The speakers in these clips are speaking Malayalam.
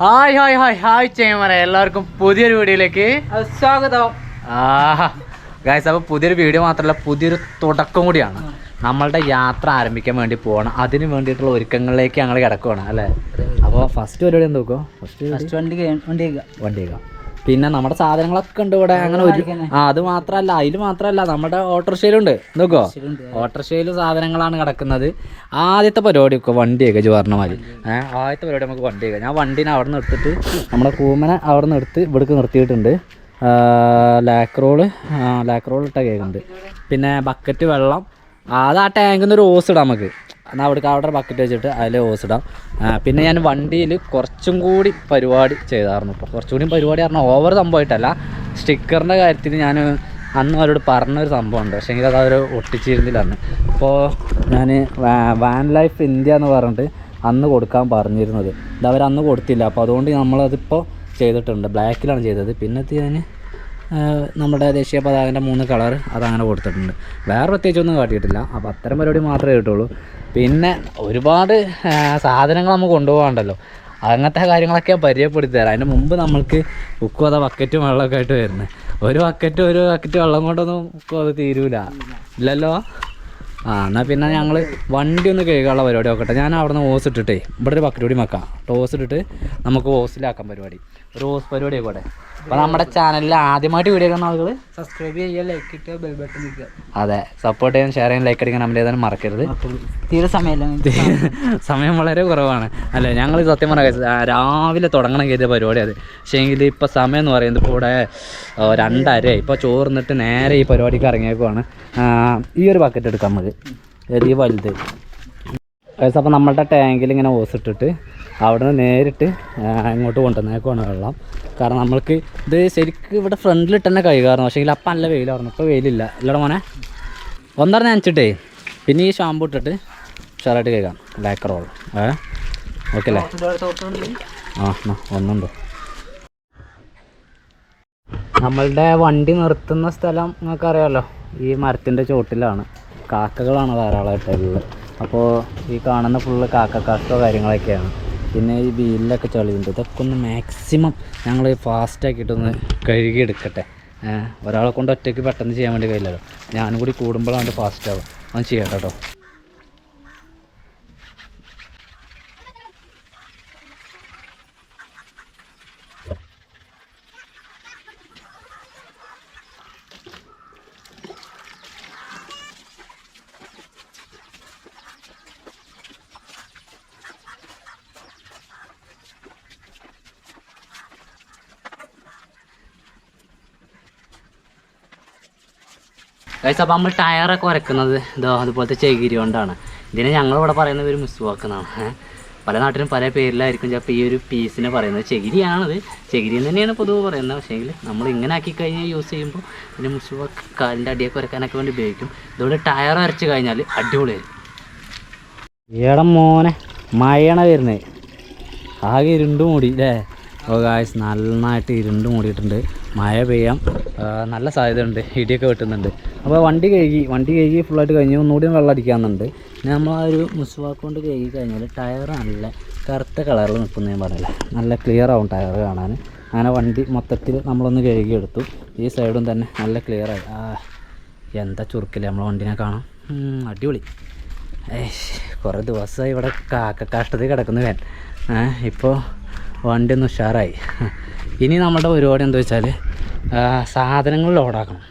ഹായ് ഹായ് ഹായ് ഹായ് ചെയ്യുമറ എല്ലാവർക്കും പുതിയൊരു വീഡിയോയിലേക്ക് സ്വാഗതം. ഗൈസ്, അപ്പോൾ പുതിയൊരു വീഡിയോ മാത്രമല്ല, പുതിയൊരു തുടക്കം കൂടിയാണ്. നമ്മളുടെ യാത്ര ആരംഭിക്കാൻ വേണ്ടി പോകണം. അതിന് വേണ്ടിയിട്ടുള്ള ഒരുക്കങ്ങളിലേക്ക് ഞങ്ങൾ കിടക്കുകയാണ് അല്ലേ. അപ്പോൾ ഫസ്റ്റ് പരിപാടി എന്ത് നോക്കുമോ? ഫസ്റ്റ് വണ്ടി പിന്നെ നമ്മുടെ സാധനങ്ങളൊക്കെ ഉണ്ട് ഇവിടെ. അങ്ങനെ ഒരു അത് മാത്രമല്ല, അതിൽ മാത്രമല്ല നമ്മുടെ ഓട്ടോറിക്ഷയിലുണ്ട്. നോക്കോ, ഓട്ടോറിക്ഷയിലും സാധനങ്ങളാണ് കിടക്കുന്നത്. ആദ്യത്തെ പരിപാടി ഒക്കെ വണ്ടിയൊക്കെ പറഞ്ഞ മാതിരി ആദ്യത്തെ പരിപാടി നമുക്ക് വണ്ടിയൊക്കെ. ഞാൻ വണ്ടീനെ അവിടെ നിന്ന് എടുത്തിട്ട് നമ്മുടെ കൂമനെ അവിടെ നിന്ന് എടുത്ത് ഇവിടേക്ക് നിർത്തിയിട്ടുണ്ട്. ലാക്ക് റോൾ ഇട്ട കേൾക്കുന്നുണ്ട്. പിന്നെ ബക്കറ്റ് വെള്ളം, അത് ആ ടാങ്കിൽ നിന്ന് ഒരു ഓസ് ഇടാം നമുക്ക്. എന്നാൽ അവിടെ ബക്കറ്റ് വെച്ചിട്ട് അതിൽ ഓസ് ഇടാം. പിന്നെ ഞാൻ വണ്ടിയിൽ കുറച്ചും കൂടി പരിപാടി ചെയ്തായിരുന്നു. കുറച്ചുകൂടി പരിപാടി പറഞ്ഞാൽ ഓവർ സംഭവമായിട്ടല്ല, സ്റ്റിക്കറിൻ്റെ കാര്യത്തിൽ ഞാൻ അന്ന് അവരോട് പറഞ്ഞൊരു സംഭവമുണ്ട്. പക്ഷേ എങ്കിൽ അതവർ ഒട്ടിച്ചിരുന്നില്ലായിരുന്നു. അപ്പോൾ ഞാൻ വാൻ ലൈഫ് ഇന്ത്യ എന്ന് പറഞ്ഞിട്ട് അന്ന് കൊടുക്കാൻ പറഞ്ഞിരുന്നത്, ഇത് അവരന്ന് കൊടുത്തില്ല. അപ്പോൾ അതുകൊണ്ട് നമ്മളതിപ്പോൾ ചെയ്തിട്ടുണ്ട്. ബ്ലാക്കിലാണ് ചെയ്തത്. പിന്നെ ഞാൻ നമ്മുടെ ദേശീയ പതാകൻ്റെ 3 കളർ അതങ്ങനെ കൊടുത്തിട്ടുണ്ട്. വേറെ പ്രത്യേകിച്ചൊന്നും കാട്ടിയിട്ടില്ല. അപ്പോൾ അത്തരം പരിപാടി മാത്രമേ കിട്ടുള്ളൂ. പിന്നെ ഒരുപാട് സാധനങ്ങൾ നമുക്ക് കൊണ്ടുപോകാണ്ടല്ലോ, അങ്ങനത്തെ കാര്യങ്ങളൊക്കെ പരിചയപ്പെടുത്തി തരാം. അതിന് മുമ്പ് നമ്മൾക്ക് ഉക്കും അതാ ബക്കറ്റും വെള്ളമൊക്കെ ആയിട്ട് വരുന്നത്. ഒരു ബക്കറ്റ് വെള്ളം കൊണ്ടൊന്നും ഉക്കും അത് തീരൂല ഇല്ലല്ലോ. എന്നാൽ പിന്നെ ഞങ്ങൾ വണ്ടി ഒന്ന് കഴുകാനുള്ള പരിപാടി നോക്കട്ടെ. ഞാൻ അവിടെ നിന്ന് ഓസ് ഇട്ടിട്ടേ ഇവിടെ ഒരു ബക്കറ്റ് കൂടി വെക്കാം. ഓസ് ഇട്ടിട്ട് നമുക്ക് ഓസിലാക്കാം പരിപാടി. ഒരു ഓസ് പരിപാടി ആയിക്കോട്ടെ. അപ്പോൾ നമ്മുടെ ചാനലിൽ ആദ്യമായിട്ട് വീഡിയോ കാണുന്ന ആളുകൾ സബ്സ്ക്രൈബ് ചെയ്യുക, ലൈക്ക് ഇട്ടുക, ബെൽ ബട്ടൺ നിൽക്കുക. അതെ, സപ്പോർട്ട് ചെയ്യാൻ, ഷെയർ ചെയ്യാൻ, ലൈക്ക് അടിക്കാൻ, കമൻറ്റ് ചെയ്താലും മറക്കരുത്. തീരെ സമയം വളരെ കുറവാണ് അല്ലേ. ഞങ്ങൾ സത്യം പറഞ്ഞാൽ രാവിലെ തുടങ്ങണം കരുതിയ പരിപാടി അത്. പക്ഷേ എങ്കിൽ ഇപ്പോൾ സമയം എന്ന് പറയുന്നത് ഇപ്പോൾ ഇവിടെ 2:30. ഇപ്പോൾ ചോറിന്നിട്ട് നേരെ ഈ പരിപാടിക്ക് ഇറങ്ങിയേക്കുവാണ്. ഈ ഒരു ബക്കറ്റ് എടുക്കാം നമുക്ക്, ഈ വലുത്. അപ്പോൾ നമ്മളുടെ ടാങ്കിൽ ഇങ്ങനെ ഓസിട്ടിട്ട് അവിടെ നിന്ന് നേരിട്ട് ഇങ്ങോട്ട് കൊണ്ടുവന്നേക്കുവാണ് വെള്ളം. കാരണം നമ്മൾക്ക് ഇത് ശരിക്കും ഇവിടെ ഫ്രണ്ടിലിട്ട് തന്നെ കഴുകാറുണ്ട്. പക്ഷേ എങ്കിൽ അപ്പം നല്ല വെയിലായിരുന്നു. ഇപ്പോൾ വെയിലില്ല ഇല്ലട മോനെ. ഒന്നര നനച്ചിട്ടേ പിന്നെ ഈ ഷാമ്പു ഇട്ടിട്ട് ഉഷാറായിട്ട് കഴുകാം. ലാക്ക് റോൾ ഓക്കെ അല്ലേ? ഒന്നുണ്ടോ? നമ്മളുടെ വണ്ടി നിർത്തുന്ന സ്ഥലം നിങ്ങൾക്കറിയാമല്ലോ, ഈ മരത്തിൻ്റെ ചോട്ടിലാണ്. കാക്കകളാണ് ധാരാളമായിട്ടുള്ളത്. അപ്പോൾ ഈ കാണുന്ന ഫുള്ള് കാക്കക്കാഷ്ടോ കാര്യങ്ങളൊക്കെയാണ്. പിന്നെ ഈ വീലിലൊക്കെ ചളിയുണ്ട്. ഇതൊക്കെ ഒന്ന് മാക്സിമം ഞങ്ങൾ ഫാസ്റ്റാക്കിയിട്ടൊന്ന് കഴുകിയെടുക്കട്ടെ. ഒരാളെ കൊണ്ട് ഒറ്റയ്ക്ക് പെട്ടെന്ന് ചെയ്യാൻ വേണ്ടി കഴിയില്ലല്ലോ. ഞാനും കൂടി കൂടുമ്പോഴാണ് ഫാസ്റ്റാവുക. ഒന്ന് ചെയ്യട്ടെ കേട്ടോ. ഗൈസ്, അപ്പോൾ നമ്മൾ ടയറൊക്കെ ഉരക്കുന്നത് ഇതോ അതുപോലത്തെ ചകിരി കൊണ്ടാണ്. ഇതിനെ ഞങ്ങളിവിടെ പറയുന്നത് ഒരു മിസ്വാക്കെന്നാണ്. പല നാട്ടിലും പല പേരിലായിരിക്കും ചിലപ്പോൾ ഈ ഒരു പീസിനെ പറയുന്നത്. ചകിരിയാണത്, ചകിരി തന്നെയാണ് പൊതുവെ പറയുന്നത്. പക്ഷേ എങ്കിൽ നമ്മൾ ഇങ്ങനെ ആക്കി കഴിഞ്ഞാൽ യൂസ് ചെയ്യുമ്പോൾ പിന്നെ മിസ്വാക്ക് കാലിൻ്റെ അടിയൊക്കെ ഉരക്കാനൊക്കെ വേണ്ടി ഉപയോഗിക്കും. ഇതുകൊണ്ട് ടയർ ഉരച്ച് കഴിഞ്ഞാൽ അടിപൊളിയായിരിക്കും. ഏടം മോനെ മഴയാണ് വരുന്നത്. ആകെ ഇരുണ്ട് മൂടി അല്ലേ. ഓ ഗായ്സ്, നന്നായിട്ട് ഇരുണ്ട് മൂടിയിട്ടുണ്ട്. മഴ പെയ്യാം നല്ല സാധ്യതയുണ്ട്. ഇടിയൊക്കെ വെട്ടുന്നുണ്ട്. അപ്പോൾ വണ്ടി കഴുകി ഫുള്ളായിട്ട് കഴിഞ്ഞ് ഒന്നുകൂടി വെള്ളം അടിക്കാമെന്നുണ്ട്. പിന്നെ നമ്മൾ ആ ഒരു മുസ്വാക്ക് കൊണ്ട് കഴുകി കഴിഞ്ഞാൽ ടയർ നല്ല കറുത്ത കളറിൽ നിൽക്കുന്ന ഞാൻ പറഞ്ഞില്ല, നല്ല ക്ലിയർ ആവും ടയർ കാണാൻ. അങ്ങനെ വണ്ടി മൊത്തത്തിൽ നമ്മളൊന്ന് കഴുകിയെടുത്തു. ഈ സൈഡും തന്നെ നല്ല ക്ലിയറായി. എന്താ ചുരുക്കില്ലേ നമ്മളെ വണ്ടിനെ കാണാം. അടിപൊളി. കുറേ ദിവസമായി ഇവിടെ കാഷ്ടത്തിൽ കിടക്കുന്നു ഞാൻ. ഇപ്പോൾ വണ്ടി ഒന്ന് ഉഷാറായി. ഇനി നമ്മുടെ പരിപാടി എന്താ വെച്ചാൽ സാധനങ്ങൾ ലോഡാക്കണം,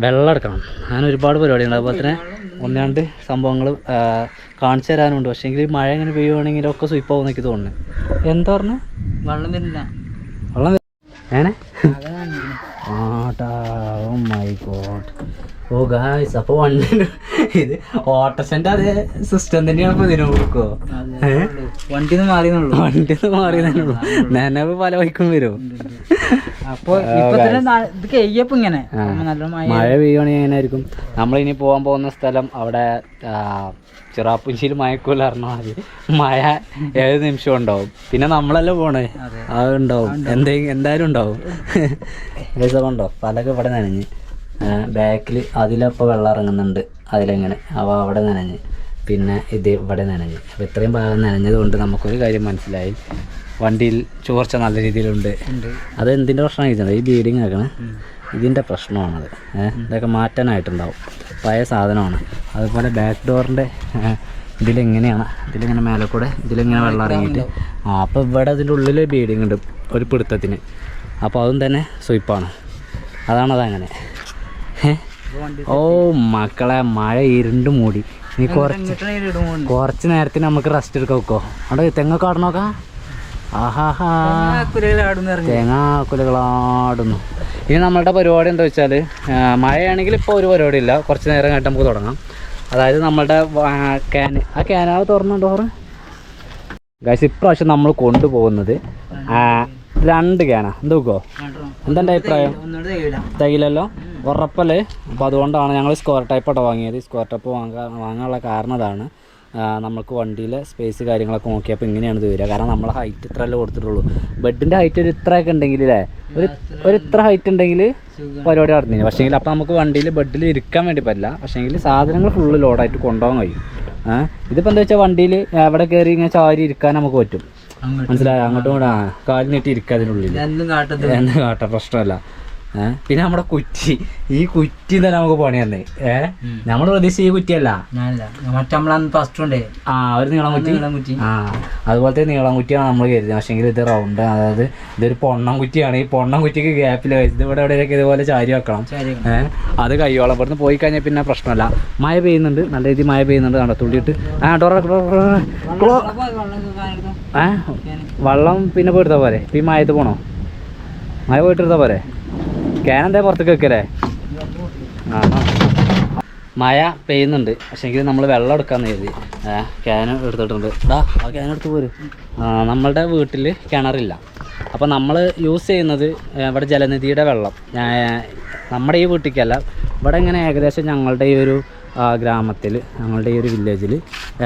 വെള്ളം എടുക്കണം. അങ്ങനെ ഒരുപാട് പരിപാടിയുണ്ട്. അതുപോലെ തന്നെ 1-2 സംഭവങ്ങൾ കാണിച്ചു തരാനുണ്ട്. പക്ഷേ എങ്കിൽ മഴ ഇങ്ങനെ പെയ്യുവാണെങ്കിൽ ഒക്കെ സ്വീപ്പാവും എനിക്ക് തോന്നുന്നു. എന്താ പറഞ്ഞു? വെള്ളം വരുന്നില്ല. വെള്ളം ഏനെ oh my God. Oh guys, അപ്പോൾ വണ്ടി ഇത് ഓട്ടോറിക്ഷൻ്റെ അതേ സിസ്റ്റം തന്നെയാണ്. ഇപ്പോൾ ഇതിന് കൊടുക്കുമോ? വണ്ടിന്ന് മാറിയെന്നുള്ളൂ. നനവ് പല വൈക്കും വരും. അപ്പോൾ ഇത് കഴിയപ്പോൾ ഇങ്ങനെ മഴ പെയ്യുവാണെങ്കിൽ എങ്ങനെ ആയിരിക്കും? നമ്മളിനി പോകാൻ പോകുന്ന സ്ഥലം അവിടെ ചിറാപ്പുഞ്ചിയിൽ മയക്കൂല പറഞ്ഞാൽ മതി. മഴ ഏത് നിമിഷം ഉണ്ടാവും. പിന്നെ നമ്മളല്ലേ പോണേ, അതുണ്ടാവും. എന്തായാലും ഉണ്ടാവും. ദിവസം ഉണ്ടോ പലക ഇവിടെ നനഞ്ഞ് ബാക്കിൽ അതിലപ്പോൾ വെള്ളം ഇറങ്ങുന്നുണ്ട്. അതിലെങ്ങനെ അപ്പോൾ അവിടെ നനഞ്ഞ് പിന്നെ ഇത് ഇവിടെ നനഞ്ഞ്. അപ്പോൾ ഇത്രയും ഭാഗം നനഞ്ഞത് കൊണ്ട് നമുക്കൊരു കാര്യം മനസ്സിലായി, വണ്ടിയിൽ ചോർച്ച നല്ല രീതിയിലുണ്ട്. അത് എന്തിൻ്റെ പ്രശ്നമാണ് ചോദിച്ചത്? ഈ ബ്ലീഡിങ് ആക്കണേ, ഇതിൻ്റെ പ്രശ്നമാണത്. ഇതൊക്കെ മാറ്റാനായിട്ടുണ്ടാവും, പഴയ സാധനമാണ്. അതുപോലെ ബാക്ക് ഡോറിൻ്റെ ഇതിലിങ്ങനെ മേലെ കൂടെ ഇതിലിങ്ങനെ വെള്ളം ഇറങ്ങിയിട്ട് അപ്പോൾ ഇവിടെ അതിൻ്റെ ഉള്ളിൽ ബ്ലീഡിങ് ഉണ്ട് ഒരു പിടുത്തത്തിന്. അപ്പോൾ അതും തന്നെ സ്വീപ്പാണ്, അതാണതങ്ങനെ. ഓ മക്കളെ, മഴ ഇരുണ്ട് മൂടി. നീ കുറച്ച് നേരത്തിന് നമുക്ക് റെസ്റ്റ് എടുക്കാൻ വെക്കോ. അവിടെ തെങ്ങൊക്കെ ആടണോക്കാം. ആഹാഹാ, തേങ്ങാക്കുലകളാടുന്നു. ഇനി നമ്മളുടെ പരിപാടി എന്താ വെച്ചാൽ, മഴയാണെങ്കിൽ ഇപ്പോൾ ഒരു പരിപാടി ഇല്ല, കുറച്ച് നേരം കഴിഞ്ഞിട്ട് നമുക്ക് തുടങ്ങാം. അതായത് നമ്മളുടെ ക്യാനാവ് തുറന്നുണ്ടോ ഗൈസ്. ഇപ്രാവശ്യം നമ്മൾ കൊണ്ടുപോകുന്നത് 2 ക്യാനാ. എന്തുക്കോ എന്തെൻ്റെ അഭിപ്രായം? തികയില്ലല്ലോ, ഉറപ്പല്ലേ? അപ്പോൾ അതുകൊണ്ടാണ് ഞങ്ങൾ സ്ക്വയർ ടൈപ്പാണ് വാങ്ങിയത്. സ്ക്വയർ ടൈപ്പ് വാങ്ങാനുള്ള കാരണം അതാണ്, നമുക്ക് വണ്ടിയിലെ സ്പേസ് കാര്യങ്ങളൊക്കെ നോക്കിയപ്പോൾ ഇങ്ങനെയാണ് ഇത് വരിക. കാരണം നമ്മളെ ഹൈറ്റ് ഇത്രയല്ലേ കൊടുത്തിട്ടുള്ളൂ. ബെഡിൻ്റെ ഹൈറ്റ് ഒരു ഇത്രയൊക്കെ ഉണ്ടെങ്കിൽ അല്ലേ, ഒരു ഇത്ര ഹൈറ്റ് ഉണ്ടെങ്കിൽ പരിപാടി നടന്നില്ല. പക്ഷേങ്കിൽ അപ്പോൾ നമുക്ക് വണ്ടിയിൽ ബെഡിൽ ഇരിക്കാൻ വേണ്ടി പറ്റില്ല. പക്ഷേങ്കിൽ സാധനങ്ങൾ ഫുള്ള് ലോഡായിട്ട് കൊണ്ടുപോകാൻ കഴിയും. ഇതിപ്പോൾ എന്താ വെച്ചാൽ വണ്ടിയിൽ എവിടെ കയറി ഇങ്ങനെ ചാരി ഇരിക്കാൻ നമുക്ക് പറ്റും. മനസ്സിലായോ? അങ്ങോട്ടും കൂടെ കാലിൽ നീട്ടി ഇരിക്കുക അതിനുള്ളിൽ, എന്ത് കാട്ട പ്രശ്നമല്ല. പിന്നെ നമ്മുടെ കുറ്റി, ഈ കുറ്റി തന്നെ നമുക്ക് പണി തന്നെ. നമ്മൾ പ്രതീക്ഷിച്ച ഈ കുറ്റിയല്ല, ഒരു നീളം കുറ്റി. അതുപോലത്തെ നീളം കുറ്റിയാണ് നമ്മൾ കരുതുന്നത്. പക്ഷേങ്കിൽ ഇത് റൗണ്ട്, അതായത് ഇതൊരു പൊണ്ണം കുറ്റിയാണ്. ഈ പൊണ്ണം കുറ്റിക്ക് ഗ്യാപ്പിൽ ഇത് ഇവിടെ എവിടെയൊക്കെ ഇതുപോലെ ചാരി വെക്കണം. അത് കയ്യോളം ഇവിടുന്ന് പോയി കഴിഞ്ഞാൽ പിന്നെ പ്രശ്നമല്ല. മഴ പെയ്യുന്നുണ്ട്, നല്ല രീതിയിൽ മഴ പെയ്യുന്നുണ്ട്. കണ്ടോ തുള്ളിയിട്ട് വെള്ളം പിന്നെ പോയിട്ടാ പോരെ? ഇപ്പം ഈ മഴത്ത് പോണോ? മഴ പോയിട്ടെടുത്താൽ പോരെ? ക്യാനെന്താ പുറത്തേക്ക് വെക്കല്ലേ? മഴ പെയ്യുന്നുണ്ട്, പക്ഷേങ്കിൽ നമ്മൾ വെള്ളം എടുക്കാമെന്ന് കരുതി ക്യാൻ എടുത്തിട്ടുണ്ട്. ആ ക്യാൻ എടുത്ത് പോരും. നമ്മളുടെ വീട്ടിൽ കിണറില്ല. അപ്പോൾ നമ്മൾ യൂസ് ചെയ്യുന്നത് ഇവിടെ ജലനിധിയുടെ വെള്ളം. നമ്മുടെ ഈ വീട്ടിലേക്കല്ല, ഇവിടെ ഇങ്ങനെ ഏകദേശം ഞങ്ങളുടെ ഈ ഒരു ഗ്രാമത്തിൽ, ഞങ്ങളുടെ ഈ ഒരു വില്ലേജിൽ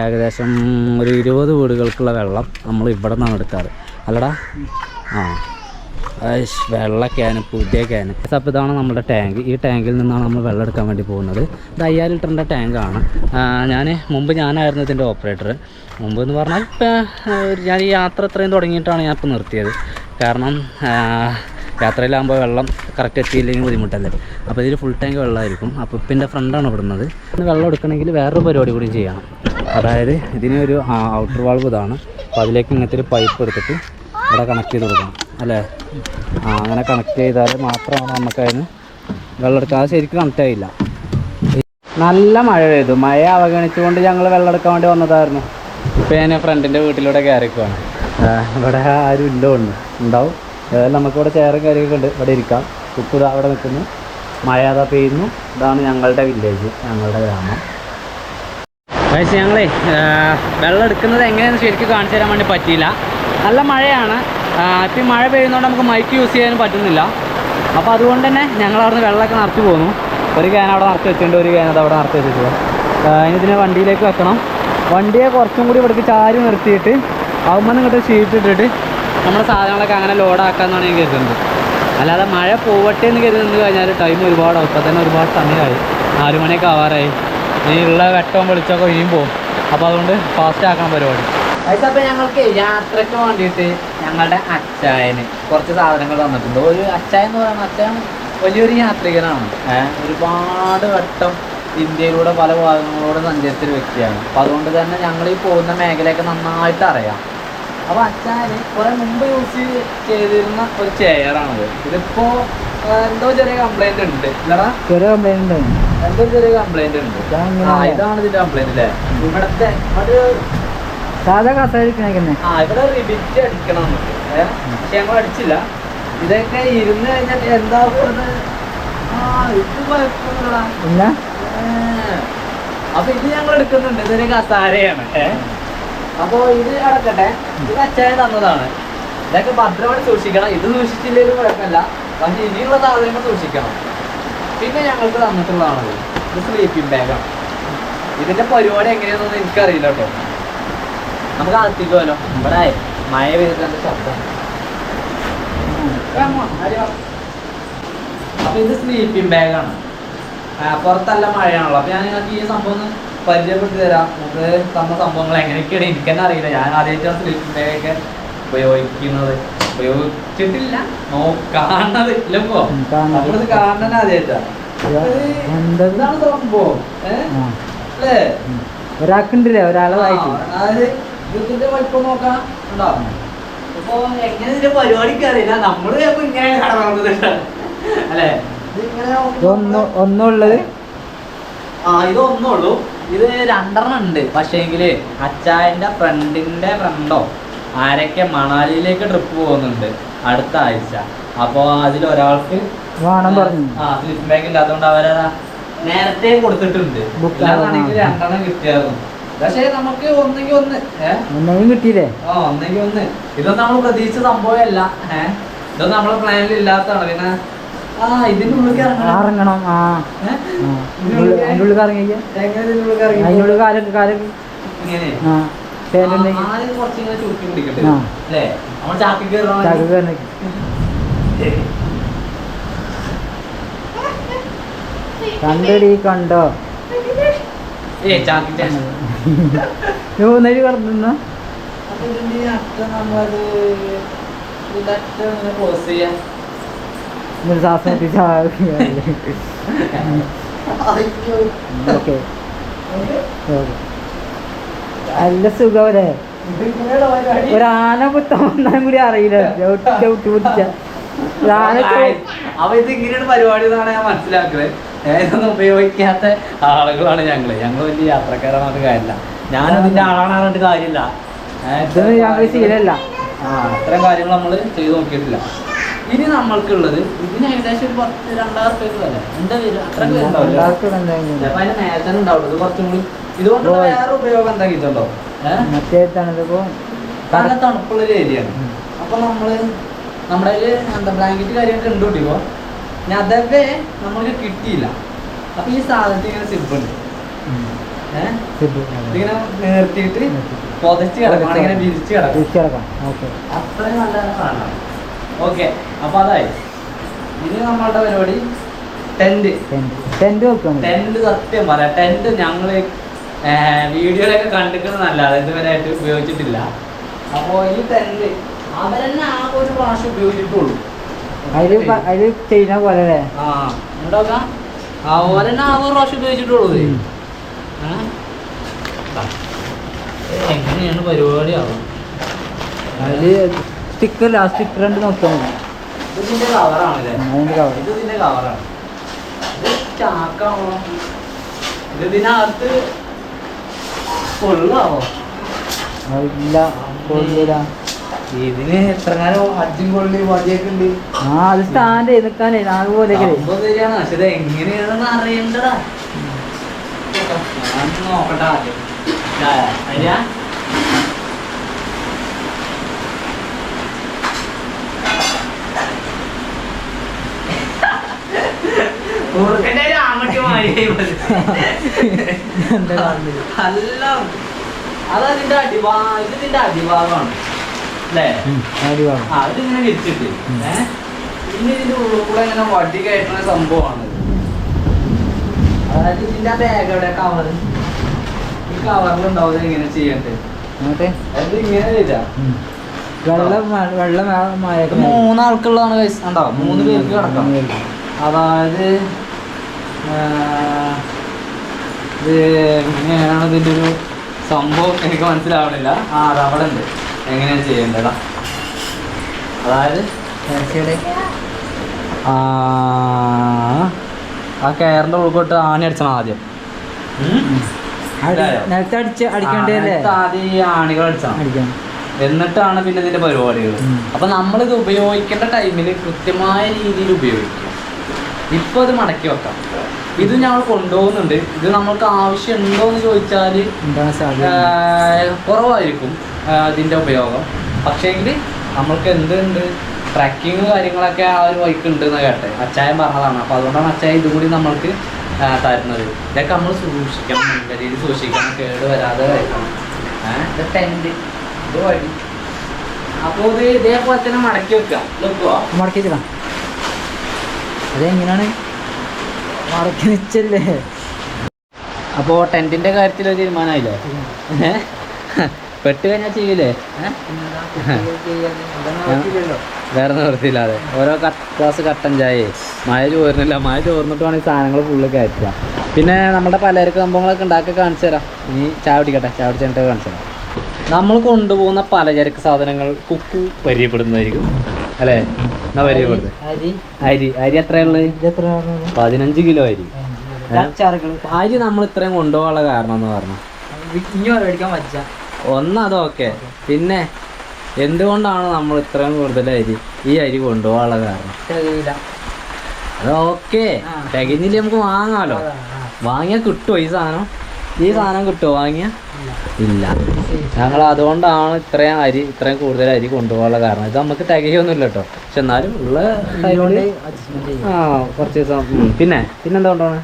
ഏകദേശം ഒരു 20 വീടുകൾക്കുള്ള വെള്ളം നമ്മൾ ഇവിടെ നിന്നാണ് എടുക്കാറ്. അല്ലടാ? വെള്ള ക്യാന്, പുതിയ ക്യാന്. അപ്പോൾ ഇതാണ് നമ്മുടെ ടാങ്ക്. ഈ ടാങ്കിൽ നിന്നാണ് നമ്മൾ വെള്ളം എടുക്കാൻ വേണ്ടി പോകുന്നത്. ഇത് 5000 ലിറ്ററിൻ്റെ ടാങ്കാണ്. ഞാനായിരുന്നു ഇതിൻ്റെ ഓപ്പറേറ്റർ. മുമ്പ് എന്ന് പറഞ്ഞാൽ ഞാൻ ഈ യാത്ര ഇത്രയും തുടങ്ങിയിട്ടാണ് ഞാൻ ഇപ്പോൾ നിർത്തിയത്. കാരണം യാത്രയിലാകുമ്പോൾ വെള്ളം കറക്റ്റ് എത്തിയില്ലെങ്കിൽ ബുദ്ധിമുട്ടല്ലേ. അപ്പോൾ ഇതിൽ ഫുൾ ടാങ്ക് വെള്ളമായിരിക്കും. അപ്പോൾ ഇപ്പിൻ്റെ ഫ്രണ്ടാണ് ഇവിടുന്നത്. വെള്ളം എടുക്കണമെങ്കിൽ വേറൊരു പരിപാടി കൂടി ചെയ്യണം. അതായത് ഇതിനൊരു ഔട്ടർ വാൾവ് ഇതാണ്. അപ്പോൾ അതിലേക്ക് ഇങ്ങനത്തെ ഒരു പൈപ്പ് എടുത്തിട്ട് ഇവിടെ കണക്ട് ചെയ്ത് കൊടുക്കണം അല്ലേ? അങ്ങനെ കണക്ട് ചെയ്താൽ മാത്രമാണ് നമുക്കതിന് വെള്ളം എടുക്കാൻ. ശരിക്കും കണക്റ്റ് ആയില്ല. നല്ല മഴ പെയ്തു. മഴ അവഗണിച്ചുകൊണ്ട് ഞങ്ങൾ വെള്ളം എടുക്കാൻ വേണ്ടി വന്നതായിരുന്നു. ഇപ്പോൾ ഞാൻ ഫ്രണ്ടിൻ്റെ വീട്ടിലൂടെ കയറിക്കുവാണ്. ഇവിടെ ആരും ഉണ്ടാവും. ഏതായാലും നമുക്കിവിടെ ചെയറും കാര്യമൊക്കെ ഉണ്ട്, ഇവിടെ ഇരിക്കാം. കുക്കുത അവിടെ നിൽക്കുന്നു, മഴ അതാ പെയ്യുന്നു. ഇതാണ് ഞങ്ങളുടെ വില്ലേജ്, ഞങ്ങളുടെ ഗ്രാമം. പക്ഷേ ഞങ്ങളെ വെള്ളം എടുക്കുന്നത് എങ്ങനെയാണെന്ന് ശരിക്കും കാണിച്ചു തരാൻ വേണ്ടി പറ്റിയില്ല. നല്ല മഴയാണ്. ഇപ്പം മഴ പെയ്യുന്നതുകൊണ്ട് നമുക്ക് മൈക്ക് യൂസ് ചെയ്യാനും പറ്റുന്നില്ല. അപ്പോൾ അതുകൊണ്ട് തന്നെ ഞങ്ങൾ അവിടുന്ന് വെള്ളമൊക്കെ നിറച്ച് പോകുന്നു. ഒരു ക്യാൻ അവിടെ നിറച്ച് വെച്ചിട്ടുണ്ട്, ഒരു ക്യാൻ അത് അവിടെ നിറച്ച് വെച്ചിട്ടുണ്ട്. ഇനി ഇതിനെ വണ്ടിയിലേക്ക് വെക്കണം. വണ്ടിയെ കുറച്ചും കൂടി ഇവിടേക്ക് ചാരി നിർത്തിയിട്ട് ആവുമ്പോൾ ഇങ്ങോട്ട് ഷീറ്റ് ഇട്ടിട്ട് നമ്മുടെ സാധനങ്ങളൊക്കെ അങ്ങനെ ലോഡാക്കാമെന്നാണ് ഞാൻ കരുതുന്നത്. അല്ലാതെ മഴ പോവട്ടെ എന്ന് കരുതുന്നത് കഴിഞ്ഞാൽ ടൈം ഒരുപാടാവും. ഇപ്പോൾ തന്നെ ഒരുപാട് സമയമായി, 4 മണിയൊക്കെ ആവാറായി. ഇനി ഉള്ള വെട്ടവും വെളിച്ചമൊക്കെ ഇനിയും പോകും. അപ്പോൾ അതുകൊണ്ട് ഫാസ്റ്റ് ആക്കണം പരിപാടി. അപ്പോൾ ഞങ്ങൾക്ക് യാത്രയ്ക്ക് വേണ്ടിയിട്ട് ഞങ്ങളുടെ അച്ചായന് കുറച്ച് സാധനങ്ങൾ തന്നിട്ടുണ്ട്. ഒരു അച്ചായൻ എന്ന് പറയുന്നത് അച്ചായൻ വലിയൊരു യാത്രികനാണ്. ഒരുപാട് വട്ടം ഇന്ത്യയിലൂടെ പല ഭാഗങ്ങളിലൂടെ സഞ്ചരിച്ചൊരു വ്യക്തിയാണ്. അപ്പോൾ അതുകൊണ്ട് തന്നെ ഞങ്ങൾ ഈ പോകുന്ന മേഖലയൊക്കെ നന്നായിട്ട് അറിയാം. അപ്പോൾ അച്ചായന് കുറേ മുമ്പ് യൂസ് ചെയ്തിരുന്ന ഒരു ചെയറാണത്. ഇതിപ്പോൾ എന്തോ ചെറിയ കംപ്ലൈൻറ്റ് ഉണ്ട്. ഇല്ലടാ? ചെറിയ കംപ്ലൈൻറ്റ് ഉണ്ട്. എന്തോ ചെറിയ കംപ്ലൈൻറ്റ് ഉണ്ട്. ഇതാണ് ഇതിൻ്റെ കംപ്ലൈൻറ്റ് അല്ലേ? ഇവിടുത്തെ ഒരു സാധാ കസേരക്കണേ ഇവിടെ റിബിറ്റ് അടിക്കണം നമുക്ക്. പക്ഷെ ഞങ്ങൾ അടിച്ചില്ല. ഇതൊക്കെ ഇരുന്ന് കഴിഞ്ഞാൽ എന്താ ഇത് കുഴപ്പമില്ല. അപ്പൊ ഇത് ഞങ്ങൾ എടുക്കുന്നുണ്ട്. ഇതൊരു കസാരയാണ്. അപ്പോൾ ഇത് അടക്കട്ടെ. ഇത് അച്ചായൻ തന്നതാണ്. ഇതൊക്കെ ഭദ്രമായിട്ട് സൂക്ഷിക്കണം. ഇത് സൂക്ഷിച്ചില്ലെങ്കിലും കുഴപ്പമില്ല, പക്ഷെ ഇനിയുള്ള സാധനങ്ങൾ സൂക്ഷിക്കണം. പിന്നെ ഞങ്ങൾക്ക് തന്നിട്ടുള്ളതാണത്. ഇത് സ്ലീപ്പിംഗ് ബാഗാണ്. ഇതിന്റെ പരിപാടി എങ്ങനെയാണെന്നൊന്നും എനിക്കറിയില്ല കേട്ടോ. നമുക്ക് അകത്തിക്കുമല്ലോ. ഇവിടെ മഴ പെയ്തിട്ട് ശബ്ദം. അപ്പൊ ഇത് സ്ലീപ്പിംഗ് ബാഗാണ്. പുറത്തല്ല മഴയാണല്ലോ. അപ്പൊ ഞാൻ നിങ്ങൾക്ക് ഈ സംഭവം ഒന്ന് പരിചയപ്പെടുത്തി തരാം. നമുക്ക് തന്ന സംഭവങ്ങൾ എങ്ങനെയൊക്കെയാണ് എനിക്ക് തന്നെ അറിയില്ല. ഞാൻ ആദ്യമായിട്ടാണ് സ്ലീപ്പിംഗ് ബാഗൊക്കെ ഉപയോഗിക്കുന്നത്, ഉപയോഗിച്ചിട്ടില്ല, കാണുന്നത് ഇല്ലപ്പോ കാണുന്നത്. നമ്മളിത് കാണുന്നത് ആദ്യമായിട്ടാ. എന്താണ് സംഭവം അല്ലേ? ഒരാൾക്കുണ്ടല്ലേ ഒരാളെ വായിക്കും. അതായത് ഇതിന്റെ വലിപ്പം നോക്കാം ഉണ്ടോ? ഇപ്പൊ എങ്ങനെ ഇതിന്റെ പരിപാടിക്ക് അറിയില്ല, നമ്മള് ചിലപ്പോ ഇങ്ങനെ കടന്നത് അല്ലേ? ഇതിങ്ങനെ ഒന്നുള്ളത് ഇത് ഒന്നുള്ളൂ. ഇത് 2 ഉണ്ട്. പക്ഷേങ്കില് അച്ചായന്റെ ഫ്രണ്ടോ ആരൊക്കെ മണാലിയിലേക്ക് ട്രിപ്പ് പോകുന്നുണ്ട് അടുത്ത ആഴ്ച. അപ്പൊ അതിലൊരാൾക്ക് വേണം പറഞ്ഞു. സ്ലിപ്പ് ബാഗ് ഇല്ല, അതുകൊണ്ട് അവരതാ നേരത്തെ കൊടുത്തിട്ടുണ്ട്. ഇല്ലാതാണെങ്കിൽ 2 കിട്ടിയായിരുന്നു. പക്ഷേ നമുക്ക് ഒന്നെങ്കിൽ ഒന്നും കിട്ടിയില്ലേ? ഒന്നെങ്കിൽ ഒന്ന്. ഇതൊന്നും നമ്മൾ പ്രതീക്ഷിച്ച സംഭവമല്ല. ഇതൊന്നും നമ്മളെ പ്ലാനിൽ ഇല്ലാത്തതാണ്. പിന്നെ ഇതിന്റെ ഉള്ളിൽ ഇറങ്ങണം. അതിൻ്റെ ഉള്ളിൽ ഇറങ്ങി അതിനുള്ളിൽ കാലൊക്കെ ഇങ്ങനെ കുറച്ചിങ്ങനെ ചുരുക്കി പിടിക്കട്ടെ അല്ലേ? നമ്മൾ ചാക്കി കയറണം. കണ്ടടി കണ്ടോ ചാക്കി കടന്ന നമ്മളത് ക്ലോസ് ചെയ്യാം. നല്ല സുഖമല്ലേ? ഒരാന കുത്താൻ കൂടി അറിയില്ല. അപ്പൊ ഇത് ഇങ്ങനെയാണ് പരിപാടി എന്നാണ് ഞാൻ മനസ്സിലാക്കുന്നത്. ഇതൊന്നും ഉപയോഗിക്കാത്ത ആളുകളാണ് ഞങ്ങള് വലിയ യാത്രക്കാരാണെന്ന് കാര്യമില്ല. ഞാനതിന്റെ ആളാണ് പറഞ്ഞിട്ട് കാര്യമില്ല. ഞങ്ങൾ ശീലമല്ല. അത്തരം കാര്യങ്ങൾ നമ്മൾ ചെയ്ത് നോക്കിയിട്ടില്ല. ഇനി നമ്മൾക്കുള്ളത് ഇതിന് ഏകദേശം ഒരു 10-2000 രൂപ അല്ലേ? എന്താ വരും? അത്ര അതിന്റെ നേരത്തെ ഉണ്ടാവുള്ളൂ. ഇത് കുറച്ചും കൂടി ഇതുകൊണ്ട് വേറെ ഉപയോഗം എന്താ കിട്ടുണ്ടോ? നല്ല തണുപ്പുള്ളൊരു ഏരിയയാണ്. അപ്പൊ നമ്മുടെ എന്താ ബ്ലാങ്കറ്റ് കാര്യമൊക്കെ ഉണ്ട് കൂട്ടിപ്പോ ഞാൻ അതൊക്കെ നമ്മൾക്ക് കിട്ടിയില്ല. അപ്പൊ ഈ സാധനത്തിൽ ഇങ്ങനെ സിബുണ്ട്. ഇതിങ്ങനെ നിർത്തിയിട്ട് പൊതച്ച് കിടക്കണം, ഇങ്ങനെ വിരിച്ച് കിടക്കാം. അത്രയും നല്ല സാധനമാണ്. ഓക്കെ, അപ്പൊ അതായി. ഇനി നമ്മളുടെ പരിപാടി ടെന്റ്. സത്യം പറയാം, ടെന്റ് ഞങ്ങള് വീഡിയോയിലൊക്കെ കണ്ടിരിക്കുന്നതല്ലാതെ ഇതുവരെ ആയിട്ട് ഉപയോഗിച്ചിട്ടില്ല. അപ്പോ ഈ ടെന്റ് അവരെന്നെ ആ ഒരു പ്രാവശ്യം ഉപയോഗിച്ചിട്ടുള്ളൂ. അതില് ചെയ്യുന്ന പോലെ അവരെന്നെ ആ ഒരു പ്രാവശ്യം ഉപയോഗിച്ചിട്ടുള്ളൂ. എങ്ങനെയാണ് പരിപാടി ആവും? അതില് സ്റ്റിക്കർ ഉണ്ട്, നോക്കിയാൽ മതി. ഇതിന്റെ കവറാണല്ലേ? ഇതിന്റെ കവറാണ്. ഇത് ചാക്കാവോ? ഇതിനകത്ത് കൊള്ളാവോ? ഇല്ല, കൊള്ളില്ല. ഇതിന് എത്ര കാലം അജ്ജും കൊള്ളി മതിയൊക്കെ ഉണ്ട്. അത് സ്റ്റാൻഡ് നിൽക്കാനേ പോലെ ശരിയാണ്. പക്ഷെ ഇത് എങ്ങനെയാണെന്ന് അറിയണ്ടടാ. നോക്കട്ടെ ആദ്യം. അല്ല, അതതിന്റെ ഇതിന്റെ അടിഭാഗമാണ് അല്ലേ? ഇതിങ്ങനെ വിരിച്ചിട്ട് പിന്നെ ഇതിന്റെ ഉള്ളിൽ കൂടെ ഇങ്ങനെ വടി കയറ്റുന്ന സംഭവമാണ്. അതായത് ഇതിന്റെ ബാഗ് എവിടെ? കവറ്. ഈ കവറിലുണ്ടാവും ഇങ്ങനെ ചെയ്യണ്ടേ. അത് ഇങ്ങനെ ചെയ്താ വെള്ളം 3 ആൾക്കുള്ളതാണ്. ഉണ്ടാവും 3 പേർക്ക് കിടക്കാം. അതായത് ഇത് എങ്ങനെയാണ് ഇതിൻ്റെ ഒരു സംഭവം എനിക്ക് മനസ്സിലാവണില്ല. അത് അവിടെ ഉണ്ട്. എങ്ങനെയാണ് ചെയ്യേണ്ടടാ? അതായത് ആ കയറിൻ്റെ ഉൾക്കൊട്ട് ആണി അടിച്ചണം ആദ്യം. ആദ്യം ഈ ആണികൾ അടിച്ചണം, എന്നിട്ടാണ് പിന്നെ ഇതിന്റെ പരിപാടികൾ. അപ്പൊ നമ്മളിത് ഉപയോഗിക്കേണ്ട ടൈമിൽ കൃത്യമായ രീതിയിൽ ഉപയോഗിക്കാം. ഇപ്പൊ ഇത് മടക്കി വെക്കാം. ഇത് ഞങ്ങൾ കൊണ്ടുപോകുന്നുണ്ട്. ഇത് നമ്മൾക്ക് ആവശ്യമുണ്ടോ എന്ന് ചോദിച്ചാൽ കുറവായിരിക്കും ഇതിന്റെ ഉപയോഗം. പക്ഷേങ്കിൽ നമ്മൾക്ക് എന്തുണ്ട്, ട്രക്കിങ് കാര്യങ്ങളൊക്കെ ആ ഒരു വൈക്ക് ഉണ്ട് എന്ന് കേട്ടെ അച്ചായൻ പറഞ്ഞതാണ്. അപ്പോൾ അതുകൊണ്ടാണ് അച്ചായൻ ഇതും കൂടി നമ്മൾക്ക് തരുന്നത്. ഇതൊക്കെ നമ്മൾ സൂക്ഷിക്കണം, നല്ല രീതിയിൽ സൂക്ഷിക്കണം, കേട് വരാതെ കഴിക്കണം. ഇത് ടെൻറ്റ്, ഇത് വഴി. അപ്പോൾ ഇത് ഇതേപോലെ തന്നെ മടക്കി വെക്കുക. മടക്കി വെക്കണം. അതെങ്ങനെയാണ് മടക്കി വെച്ചല്ലേ? അപ്പോൾ ടെൻറ്റിൻ്റെ കാര്യത്തിൽ ഒരു തീരുമാനമായില്ലേ? പെട്ട് കഴിഞ്ഞാൽ ചെയ്യൂലേ? വേറെ നിവൃത്തിയില്ലാതെ ഓരോ ക്ലാസ് കട്ടൻ ചായയെ മഴ ചോരുന്നില്ല. മഴ ചോർന്നിട്ട് വേണമെങ്കിൽ സാധനങ്ങൾ ഫുള്ള് കയറ്റുക. പിന്നെ നമ്മുടെ പലചരക്ക് സംഭവങ്ങളൊക്കെ ഉണ്ടാക്കി കാണിച്ചു തരാം. ഇനി ചായ കുടിക്കട്ടെ, ചായ കുടിച്ചിട്ട് കാണിച്ചു തരാം. നമ്മൾ കൊണ്ടുപോകുന്ന പലചരക്ക് സാധനങ്ങൾ കുക്കു പരിചയപ്പെടുന്നതായിരിക്കും അല്ലേ? എന്നാ പരിചയപ്പെടുന്നത് അരി എത്രയുള്ളത്? 15 കിലോ അരി. അരി നമ്മൾ ഇത്രയും കൊണ്ടുപോകാനുള്ള കാരണം എന്ന് പറഞ്ഞു ഒന്നതൊക്കെ. പിന്നെ എന്തുകൊണ്ടാണ് നമ്മൾ ഇത്രയും കൂടുതൽ ഈ അരി കൊണ്ടുപോകാനുള്ള കാരണം? അതൊക്കെ തികഞ്ഞില്ല, നമുക്ക് വാങ്ങാലോ. വാങ്ങിയാൽ കിട്ടുമോ ഈ സാധനം കിട്ടുമോ? വാങ്ങിയ ഇല്ല. ഞങ്ങൾ അതുകൊണ്ടാണ് ഇത്രയും കൂടുതൽ അരി കൊണ്ടുപോകാനുള്ള കാരണം. ഇത് നമുക്ക് തികയൊന്നുമില്ല കേട്ടോ. പക്ഷെ എന്നാലും ഉള്ള കുറച്ച് ദിവസം. പിന്നെന്താ കൊണ്ടുപോകണേ?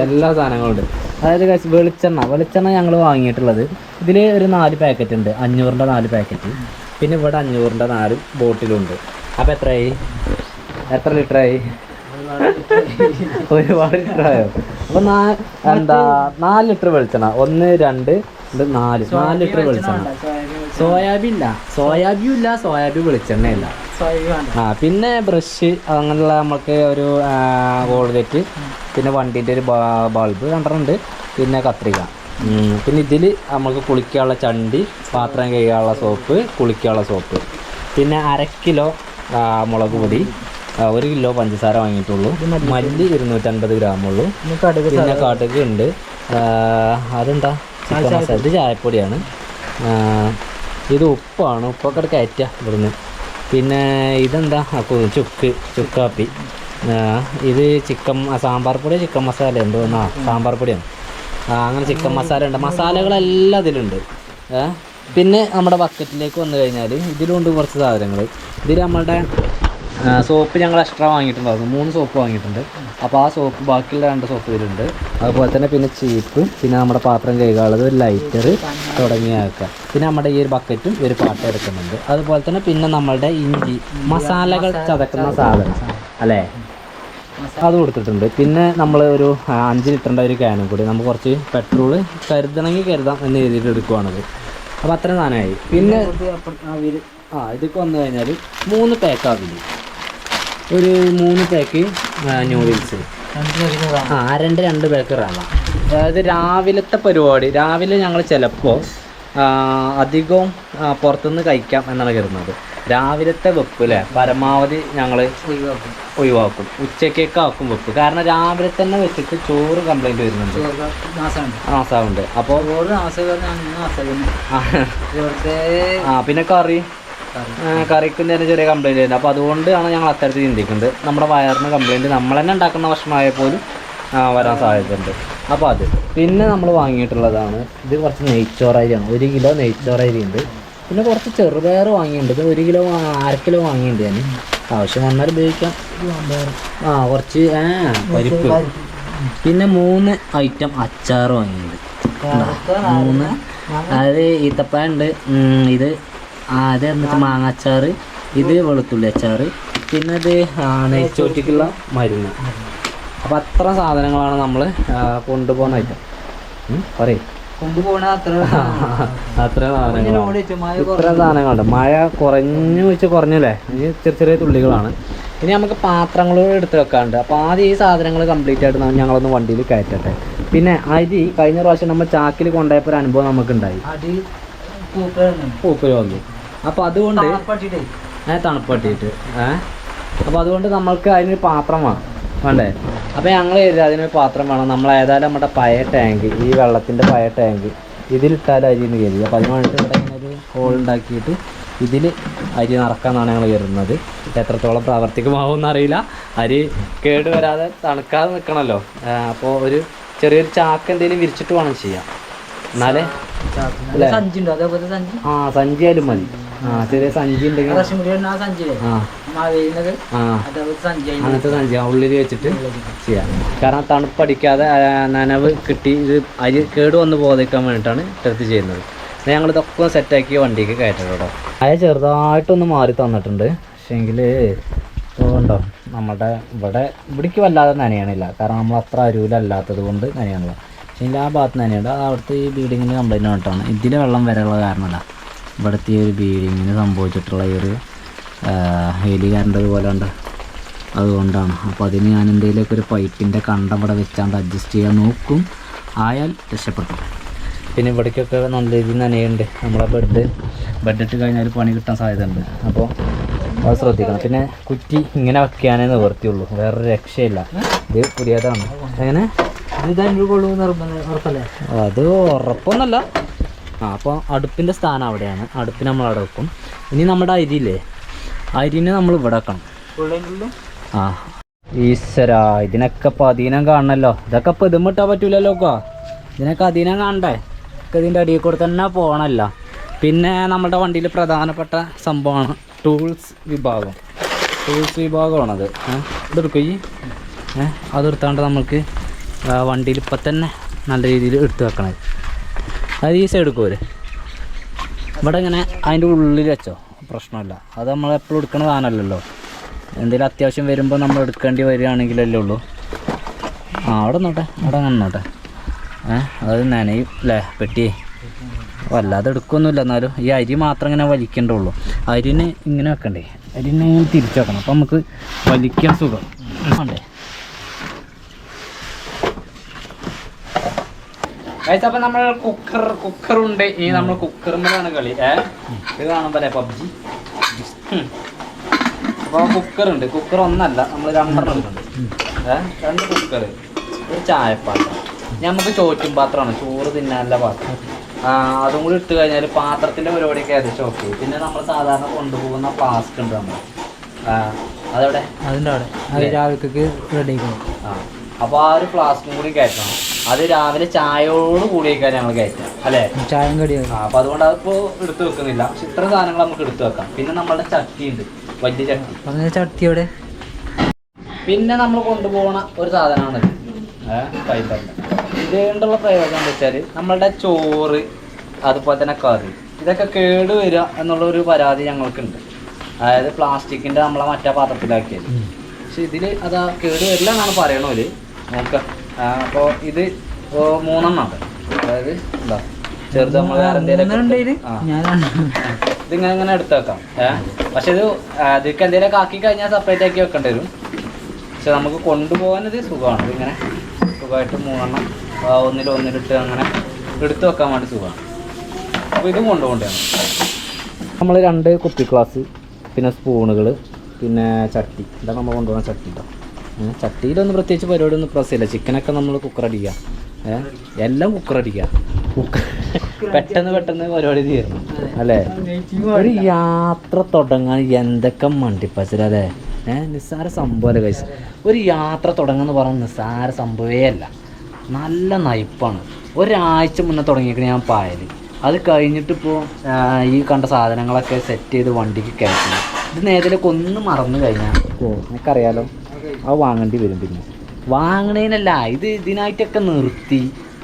എല്ലാ സാധനങ്ങളും ഉണ്ട്. അതായത് വെളിച്ചെണ്ണ ഞങ്ങൾ വാങ്ങിയിട്ടുള്ളത് ഇതിൽ ഒരു 4 പാക്കറ്റ് ഉണ്ട്. 500-ൻ്റെ 4 പാക്കറ്റ്. പിന്നെ ഇവിടെ 500-ൻ്റെ 4 ബോട്ടിലുണ്ട്. അപ്പോൾ എത്രയായി? എത്ര ലിറ്ററായി? ഒരുപാട് ലിറ്ററായോ? അപ്പോൾ 4 ലിറ്റർ വെളിച്ചെണ്ണ. 1 2 4 ലിറ്റർ വെളിച്ചെണ്ണ. സോയാബീൻ ഇല്ല, സോയാബീൻ വെളിച്ചെണ്ണയില്ല. പിന്നെ ബ്രഷ്, അങ്ങനെയുള്ള നമുക്ക് ഒരു ഗോൾഗേറ്റ്, പിന്നെ വണ്ടീൻ്റെ ഒരു ബൾബ് 2 ഉണ്ട്, പിന്നെ കത്രിക. പിന്നെ ഇതിൽ നമുക്ക് കുളിക്കാനുള്ള ചണ്ടി, പാത്രം കഴുകാനുള്ള സോപ്പ്, കുളിക്കാനുള്ള സോപ്പ്. പിന്നെ 1/2 കിലോ മുളക് പൊടി, 1 കിലോ പഞ്ചസാര വാങ്ങിയിട്ടുള്ളൂ. മല്ലി 250 ഗ്രാമുള്ളൂ. പിന്നെ കടുക് ഉണ്ട്. അതെന്താ? ചിക്കൻ മസാല. ഇത് ചായപ്പൊടിയാണ്. ഇത് ഉപ്പാണ്. ഉപ്പൊക്കെ കയറ്റുക ഇവിടുന്ന്. പിന്നെ ഇതെന്താ? ചുക്കാപ്പി. ഇത് സാമ്പാർ പൊടി, ചിക്കൻ മസാല എന്തോന്നാ സാമ്പാർ പൊടിയാണ്. അങ്ങനെ ചിക്കൻ മസാല ഉണ്ട്. മസാലകളെല്ലാം ഇതിലുണ്ട്. പിന്നെ നമ്മുടെ ബക്കറ്റിലേക്ക് വന്നു കഴിഞ്ഞാൽ ഇതിലുണ്ട് കുറച്ച് സാധനങ്ങൾ. ഇതിൽ നമ്മളുടെ സോപ്പ് ഞങ്ങൾ എക്സ്ട്രാ വാങ്ങിയിട്ടുണ്ടായിരുന്നു. 3 സോപ്പ് വാങ്ങിയിട്ടുണ്ട്. അപ്പോൾ ആ സോപ്പ്, ബാക്കിയുള്ള 2 സോപ്പ് ഇതിലുണ്ട്. അതുപോലെ തന്നെ പിന്നെ ചീപ്പ്, പിന്നെ നമ്മുടെ പാത്രം കഴുകാനുള്ളത്, ഒരു ലൈറ്റർ തുടങ്ങിയൊക്കെ. പിന്നെ നമ്മുടെ ഈ ഒരു ബക്കറ്റും ഒരു പാട്ട എടുക്കുന്നുണ്ട്. അതുപോലെ തന്നെ പിന്നെ നമ്മളുടെ ഇഞ്ചി, മസാലകൾ ചതക്കുന്ന സാധനം അല്ലേ, അത് കൊടുത്തിട്ടുണ്ട്. പിന്നെ നമ്മൾ ഒരു 5 ലിറ്ററിൻ്റെ ഒരു ക്യാനും കൂടി നമുക്ക് കുറച്ച് പെട്രോൾ കരുതണമെങ്കിൽ കരുതാം എന്ന് എഴുതിയിട്ട് എടുക്കുവാണത്. അപ്പോൾ അത്രയും സാധനമായി. പിന്നെ ഇതൊക്കെ വന്നു കഴിഞ്ഞാൽ 3 പാക്ക് ആവില്ല, ഒരു 3 പാക്ക് നൂഡിൽസ്, 2 പാക്ക് റവ. അതായത് രാവിലത്തെ പരിപാടി. രാവിലെ ഞങ്ങൾ ചിലപ്പോൾ അധികവും പുറത്തുനിന്ന് കഴിക്കാം എന്നാണ് കരുതുന്നത്. രാവിലത്തെ വെപ്പ് അല്ലേ പരമാവധി ഞങ്ങൾ ഒഴിവാക്കും. ഉച്ചക്കേക്ക് ആക്കും വെപ്പ്. കാരണം രാവിലെ തന്നെ വെച്ചിട്ട് ചോറ് കംപ്ലൈൻറ്റ് വരുന്നുണ്ട്, നാസാവുണ്ട്. അപ്പോൾ പിന്നെ കറിക്കും തന്നെ ചെറിയ കംപ്ലൈൻറ്റ് വരുന്നത്. അപ്പോൾ അതുകൊണ്ടാണ് ഞങ്ങൾ അത്തരത്തിൽ ചിന്തിക്കുന്നത്. നമ്മുടെ വയറിന് കംപ്ലൈൻറ്റ് നമ്മൾ തന്നെ ഉണ്ടാക്കുന്ന ഭക്ഷണമായാൽ പോലും വരാൻ സാധ്യതയുണ്ട്. അപ്പോൾ അത് പിന്നെ നമ്മൾ വാങ്ങിയിട്ടുള്ളതാണ് ഇത് കുറച്ച് നെയ്ച്ചോറരിയാണ്. 1 കിലോ നെയ്ച്ചോറരി ഉണ്ട്. പിന്നെ കുറച്ച് ചെറുപയർ വാങ്ങിയിട്ടുണ്ട്. ഇത് 1 കിലോ 1/2 കിലോ വാങ്ങിയിട്ടുണ്ട് ഞാൻ. ആവശ്യം വന്നാൽ ഉപയോഗിക്കാം. കുറച്ച് പരിപ്പ്. പിന്നെ 3 ഐറ്റം അച്ചാർ വാങ്ങിയിട്ടുണ്ട്. 3, അതായത് ഈത്തപ്പഴം ഉണ്ട്. ഇത് എന്നിട്ട് മാങ്ങ അച്ചാർ, ഇത് വെളുത്തുള്ളി അച്ചാർ, പിന്നെ ഇത് നെയ്ച്ചോറ്റിക്കുള്ള മരുന്ന്. അപ്പം അത്ര സാധനങ്ങളാണ് നമ്മൾ കൊണ്ടുപോകുന്ന ഐറ്റം. പറയും അത്ര സാധനങ്ങളുണ്ട്. മഴ കുറഞ്ഞല്ലേ, ഇനി ചെറിയ തുള്ളികളാണ്. ഇനി നമുക്ക് പാത്രങ്ങളോട് എടുത്ത് വെക്കാറുണ്ട്. അപ്പോൾ ആദ്യം ഈ സാധനങ്ങൾ കംപ്ലീറ്റ് ആയിട്ട് ഞങ്ങളൊന്ന് വണ്ടിയിൽ കയറ്റട്ടെ. പിന്നെ അരി കഴിഞ്ഞ പ്രാവശ്യം നമ്മൾ ചാക്കിൽ കൊണ്ടുപോയപ്പോൾ ഒരു അനുഭവം നമുക്കുണ്ടായി. പൂപ്പൽ വന്നു. അപ്പോൾ അതുകൊണ്ട് തണുപ്പട്ടിയിട്ട് അപ്പോൾ അതുകൊണ്ട് നമ്മൾക്ക് അതിനൊരു പാത്രം വേണ്ടേ. അപ്പോൾ ഞങ്ങൾ അതിനൊരു പാത്രം വേണം. നമ്മൾ ഏതായാലും നമ്മുടെ പഴയ ടാങ്ക്, ഈ വെള്ളത്തിൻ്റെ പഴയ ടാങ്ക് ഇതിലിട്ടാൽ അരി എന്ന് കരുതി. അപ്പോൾ അതിന് വേണ്ടിയിട്ട് ഇവിടെ ഇങ്ങനെ ഒരു ഹോൾ ഉണ്ടാക്കിയിട്ട് ഇതിൽ അരി നിറക്കാമെന്നാണ് ഞങ്ങൾ കരുതുന്നത്. എത്രത്തോളം പ്രാവർത്തികമാവുമെന്ന് അറിയില്ല. അരി കേടുവരാതെ തണുക്കാതെ നിൽക്കണമല്ലോ. അപ്പോൾ ഒരു ചെറിയൊരു ചാക്ക് എന്തെങ്കിലും വിരിച്ചിട്ട് വേണം ചെയ്യാം. എന്നാലേ സഞ്ചി ആയാലും മതി. ചെറിയ സഞ്ചി ഉണ്ടെങ്കിൽ അങ്ങനത്തെ സഞ്ചി ഉള്ളിൽ വെച്ചിട്ട് ചെയ്യാം. കാരണം തണുപ്പടിക്കാതെ നനവ് കിട്ടി ഇത് അരി കേട് വന്ന് പോകാതിരിക്കാൻ വേണ്ടിയിട്ടാണ് ഇട്ടടുത്ത് ചെയ്യുന്നത്. ഞങ്ങളിതൊക്കെ സെറ്റാക്കി വണ്ടിക്ക് കയറ്റണം കേട്ടോ. അയ ചെറുതായിട്ടൊന്ന് മാറി തന്നിട്ടുണ്ട്. പക്ഷേങ്കിൽ ഉണ്ടോ നമ്മുടെ ഇവിടേക്ക് വല്ലാതെ നനയണില്ല. കാരണം നമ്മൾ അത്ര അരൂലല്ലാത്തത് കൊണ്ട് നനയണില്ല. ഇല്ല ആ ഭാഗത്ത് നിന്ന് തന്നെയുണ്ട്. അവിടുത്തെ ഈ ബിൽഡിങ്ങിന് കംപ്ലൈൻറ്റ് ആയിട്ടാണ് ഇതിൽ വെള്ളം വരെയുള്ള കാരണമല്ല. ഇവിടുത്തെ ഈ ഒരു ബിൽഡിങ്ങിന് സംഭവിച്ചിട്ടുള്ള ഈ ഒരു ഹെലി കറണ്ടത് പോലെ ഉണ്ട്, അതുകൊണ്ടാണ്. അപ്പോൾ അതിന് ഞാൻ എന്തെങ്കിലുമൊക്കെ ഒരു പൈപ്പിൻ്റെ കണ്ടം ഇവിടെ വെച്ചാണ്ട് അഡ്ജസ്റ്റ് ചെയ്യാൻ നോക്കും, ആയാൽ രക്ഷപ്പെട്ടു. പിന്നെ ഇവിടേക്കൊക്കെ നല്ല രീതിയിൽ നനയുണ്ട്. നമ്മളെ ബെഡ് ഇട്ട് കഴിഞ്ഞാൽ പണി കിട്ടാൻ സാധ്യത ഉണ്ട്. അപ്പോൾ അത് ശ്രദ്ധിക്കണം. പിന്നെ കുറ്റി ഇങ്ങനെ വെക്കാനേ നിവർത്തിയുള്ളൂ, വേറൊരു രക്ഷയില്ല. ഇത് പുതിയതാണ്. എങ്ങനെ ഉറപ്പല്ലേ? അത് ഉറപ്പൊന്നല്ല. അപ്പോൾ അടുപ്പിൻ്റെ സ്ഥാനം അവിടെയാണ്, അടുപ്പിന് നമ്മൾ അവിടെ വെക്കും. ഇനി നമ്മുടെ അരിയില്ലേ, അരിനെ നമ്മൾ ഇവിടെ വെക്കണം. ആ ഈശ്വര, ഇതിനൊക്കെ ഇപ്പോൾ അധീനം കാണണമല്ലോ. ഇതൊക്കെ ഇപ്പോൾ ഇതും വിട്ടാൽ പറ്റൂലല്ലോ ഒക്കെ, ഇതിനൊക്കെ അധീനം കാണണ്ടേ? ഒക്കെ ഇതിൻ്റെ അടിയിൽ കൂടെ തന്നെ പോകണമല്ല. പിന്നെ നമ്മുടെ വണ്ടിയിൽ പ്രധാനപ്പെട്ട സംഭവമാണ് ടൂൾസ് വിഭാഗമാണത്. ഇതെടുക്കും ഈ അതെടുത്താണ്ട് നമുക്ക് വണ്ടിയിൽ ഇപ്പം തന്നെ നല്ല രീതിയിൽ എടുത്ത് വെക്കണത്. അത് ഈ സൈഡ് എടുക്കും. ഇവിടെ ഇങ്ങനെ അതിൻ്റെ ഉള്ളിൽ വെച്ചോ, പ്രശ്നമില്ല. അത് നമ്മളെപ്പോഴും എടുക്കണ സാധനമല്ലല്ലോ. എന്തെങ്കിലും അത്യാവശ്യം വരുമ്പോൾ നമ്മൾ എടുക്കേണ്ടി വരികയാണെങ്കിലല്ലേ ഉള്ളൂ. അവിടെ നോട്ടെ, അവിടെ അങ്ങനെ നോട്ടെ. അത് നനയും അല്ലേ പെട്ടി, വല്ലാതെ എടുക്കൊന്നുമില്ല. എന്നാലും ഈ അരി മാത്രം ഇങ്ങനെ വലിക്കേണ്ടുള്ളൂ. അരിന് ഇങ്ങനെ വെക്കണ്ടേ, അരിനെ തിരിച്ചു വെക്കണം. അപ്പം നമുക്ക് വലിക്കാൻ സുഖം വേണ്ടേ. അപ്പം നമ്മൾ കുക്കറുണ്ട്. ഈ നമ്മൾ കുക്കറുമ്പോഴാണ് കളി. ഇത് കാണുമ്പോൾ പബ്ജി. അപ്പോൾ കുക്കറുണ്ട്. കുക്കർ ഒന്നല്ല, നമ്മൾ രണ്ടെണ്ണം ഉണ്ട്. 2 കുക്കർ, ഒരു ചായപ്പാത്രം, നമുക്ക് ചോറ്റും പാത്രമാണ്, ചോറ് തിന്നാനുള്ള പാത്രം. അതും കൂടി ഇട്ട് കഴിഞ്ഞാൽ പാത്രത്തിൻ്റെ പരിപാടിയൊക്കെ ഏകദേശം ഓക്കെ. പിന്നെ നമ്മൾ സാധാരണ കൊണ്ടുപോകുന്ന ഫ്ലാസ്ക് ഉണ്ട് നമ്മൾ, അതവിടെ അതിൻ്റെ അവിടെ അത് രാവിലേക്ക് റെഡി ആക്കണം. അപ്പോൾ ആ ഒരു ഫ്ലാസ്കും കൂടി കയറ്റണം. അത് രാവിലെ ചായയോട് കൂടിയേക്കാൻ ഞങ്ങൾ കയറ്റാം അല്ലേ, ചായയും കടിയാണ്. അപ്പോൾ അതുകൊണ്ട് അതിപ്പോൾ എടുത്ത് വെക്കുന്നില്ല. പക്ഷെ ഇത്ര സാധനങ്ങൾ നമുക്ക് എടുത്ത് വെക്കാം. പിന്നെ നമ്മളുടെ ചട്ടി ഉണ്ട്, വലിയ ചട്ടി. അങ്ങനെ ചട്ടിയോടെ പിന്നെ നമ്മൾ കൊണ്ടുപോകണ ഒരു സാധനമാണിത്, ഫൈബറിൻ്റെ. ഇതുകൊണ്ടുള്ള പ്രയോജനം എന്താ വെച്ചാൽ നമ്മളുടെ ചോറ് അതുപോലെ തന്നെ കറി ഇതൊക്കെ കേട് വരിക എന്നുള്ളൊരു പരാതി ഞങ്ങൾക്കുണ്ട്. അതായത് പ്ലാസ്റ്റിക്കിൻ്റെ നമ്മളെ മറ്റേ പാത്രത്തിലാക്കിയത്. പക്ഷെ ഇതിൽ അത് കേട് വരില്ല എന്നാണ് പറയണത്. നോക്കാം. അപ്പോൾ ഇത് 3 എണ്ണമാണ്. അതായത് എന്താ ചെറുത് നമ്മൾ വേറെ എന്തെങ്കിലും ഇതിങ്ങനെ ഇങ്ങനെ എടുത്ത് വെക്കാം. പക്ഷെ ഇത് ഇതിക്ക് എന്തെങ്കിലുമൊക്കെ ആക്കി കഴിഞ്ഞാൽ സെപ്പറേറ്റ് ആക്കി വെക്കേണ്ടി വരും. പക്ഷെ നമുക്ക് കൊണ്ടുപോകാനത് സുഖമാണ്. ഇതിങ്ങനെ സുഖമായിട്ട് 3 എണ്ണം ഒന്നിലിട്ട് അങ്ങനെ എടുത്ത് വെക്കാൻ വേണ്ടി സുഖമാണ്. അപ്പോൾ ഇതും കൊണ്ടുപോകേണ്ടതാണ്. നമ്മൾ 2 കുപ്പി ഗ്ലാസ്, പിന്നെ സ്പൂണുകൾ, പിന്നെ ചട്ടി. ഇതാണ് നമ്മൾ കൊണ്ടുപോകുന്ന ചട്ടി കേട്ടോ. ചട്ടിയിലൊന്നും പ്രത്യേകിച്ച് പരിപാടിയൊന്നും പ്രസ്സില്ല. ചിക്കനൊക്കെ നമ്മൾ കുക്കറടിക്കുക, എല്ലാം കുക്കറടിക്കുക. പെട്ടെന്ന് പരിപാടി തീർന്നു അല്ലേ. ഒരു യാത്ര തുടങ്ങാൻ എന്തൊക്കെ മണ്ടിപ്പച്ചല്ലേ. നിസ്സാര സംഭവമല്ലേ കൈസ്. ഒരു യാത്ര തുടങ്ങുമെന്ന് പറഞ്ഞാൽ നിസ്സാര സംഭവമേ അല്ല, നല്ല നയിപ്പാണ്. ഒരാഴ്ച മുന്നേ തുടങ്ങിയിരിക്കണ ഞാൻ പായൽ. അത് കഴിഞ്ഞിട്ടിപ്പോൾ ഈ കണ്ട സാധനങ്ങളൊക്കെ സെറ്റ് ചെയ്ത് വണ്ടിക്ക് കയറ്റണം. ഇത് നേരത്തിലേക്ക് ഒന്ന് മറന്നു കഴിഞ്ഞാൽ എനിക്കറിയാലോ അത് വാങ്ങേണ്ടി വരും. പിന്നെ വാങ്ങണേനല്ല, ഇതിനായിട്ടൊക്കെ നിർത്തി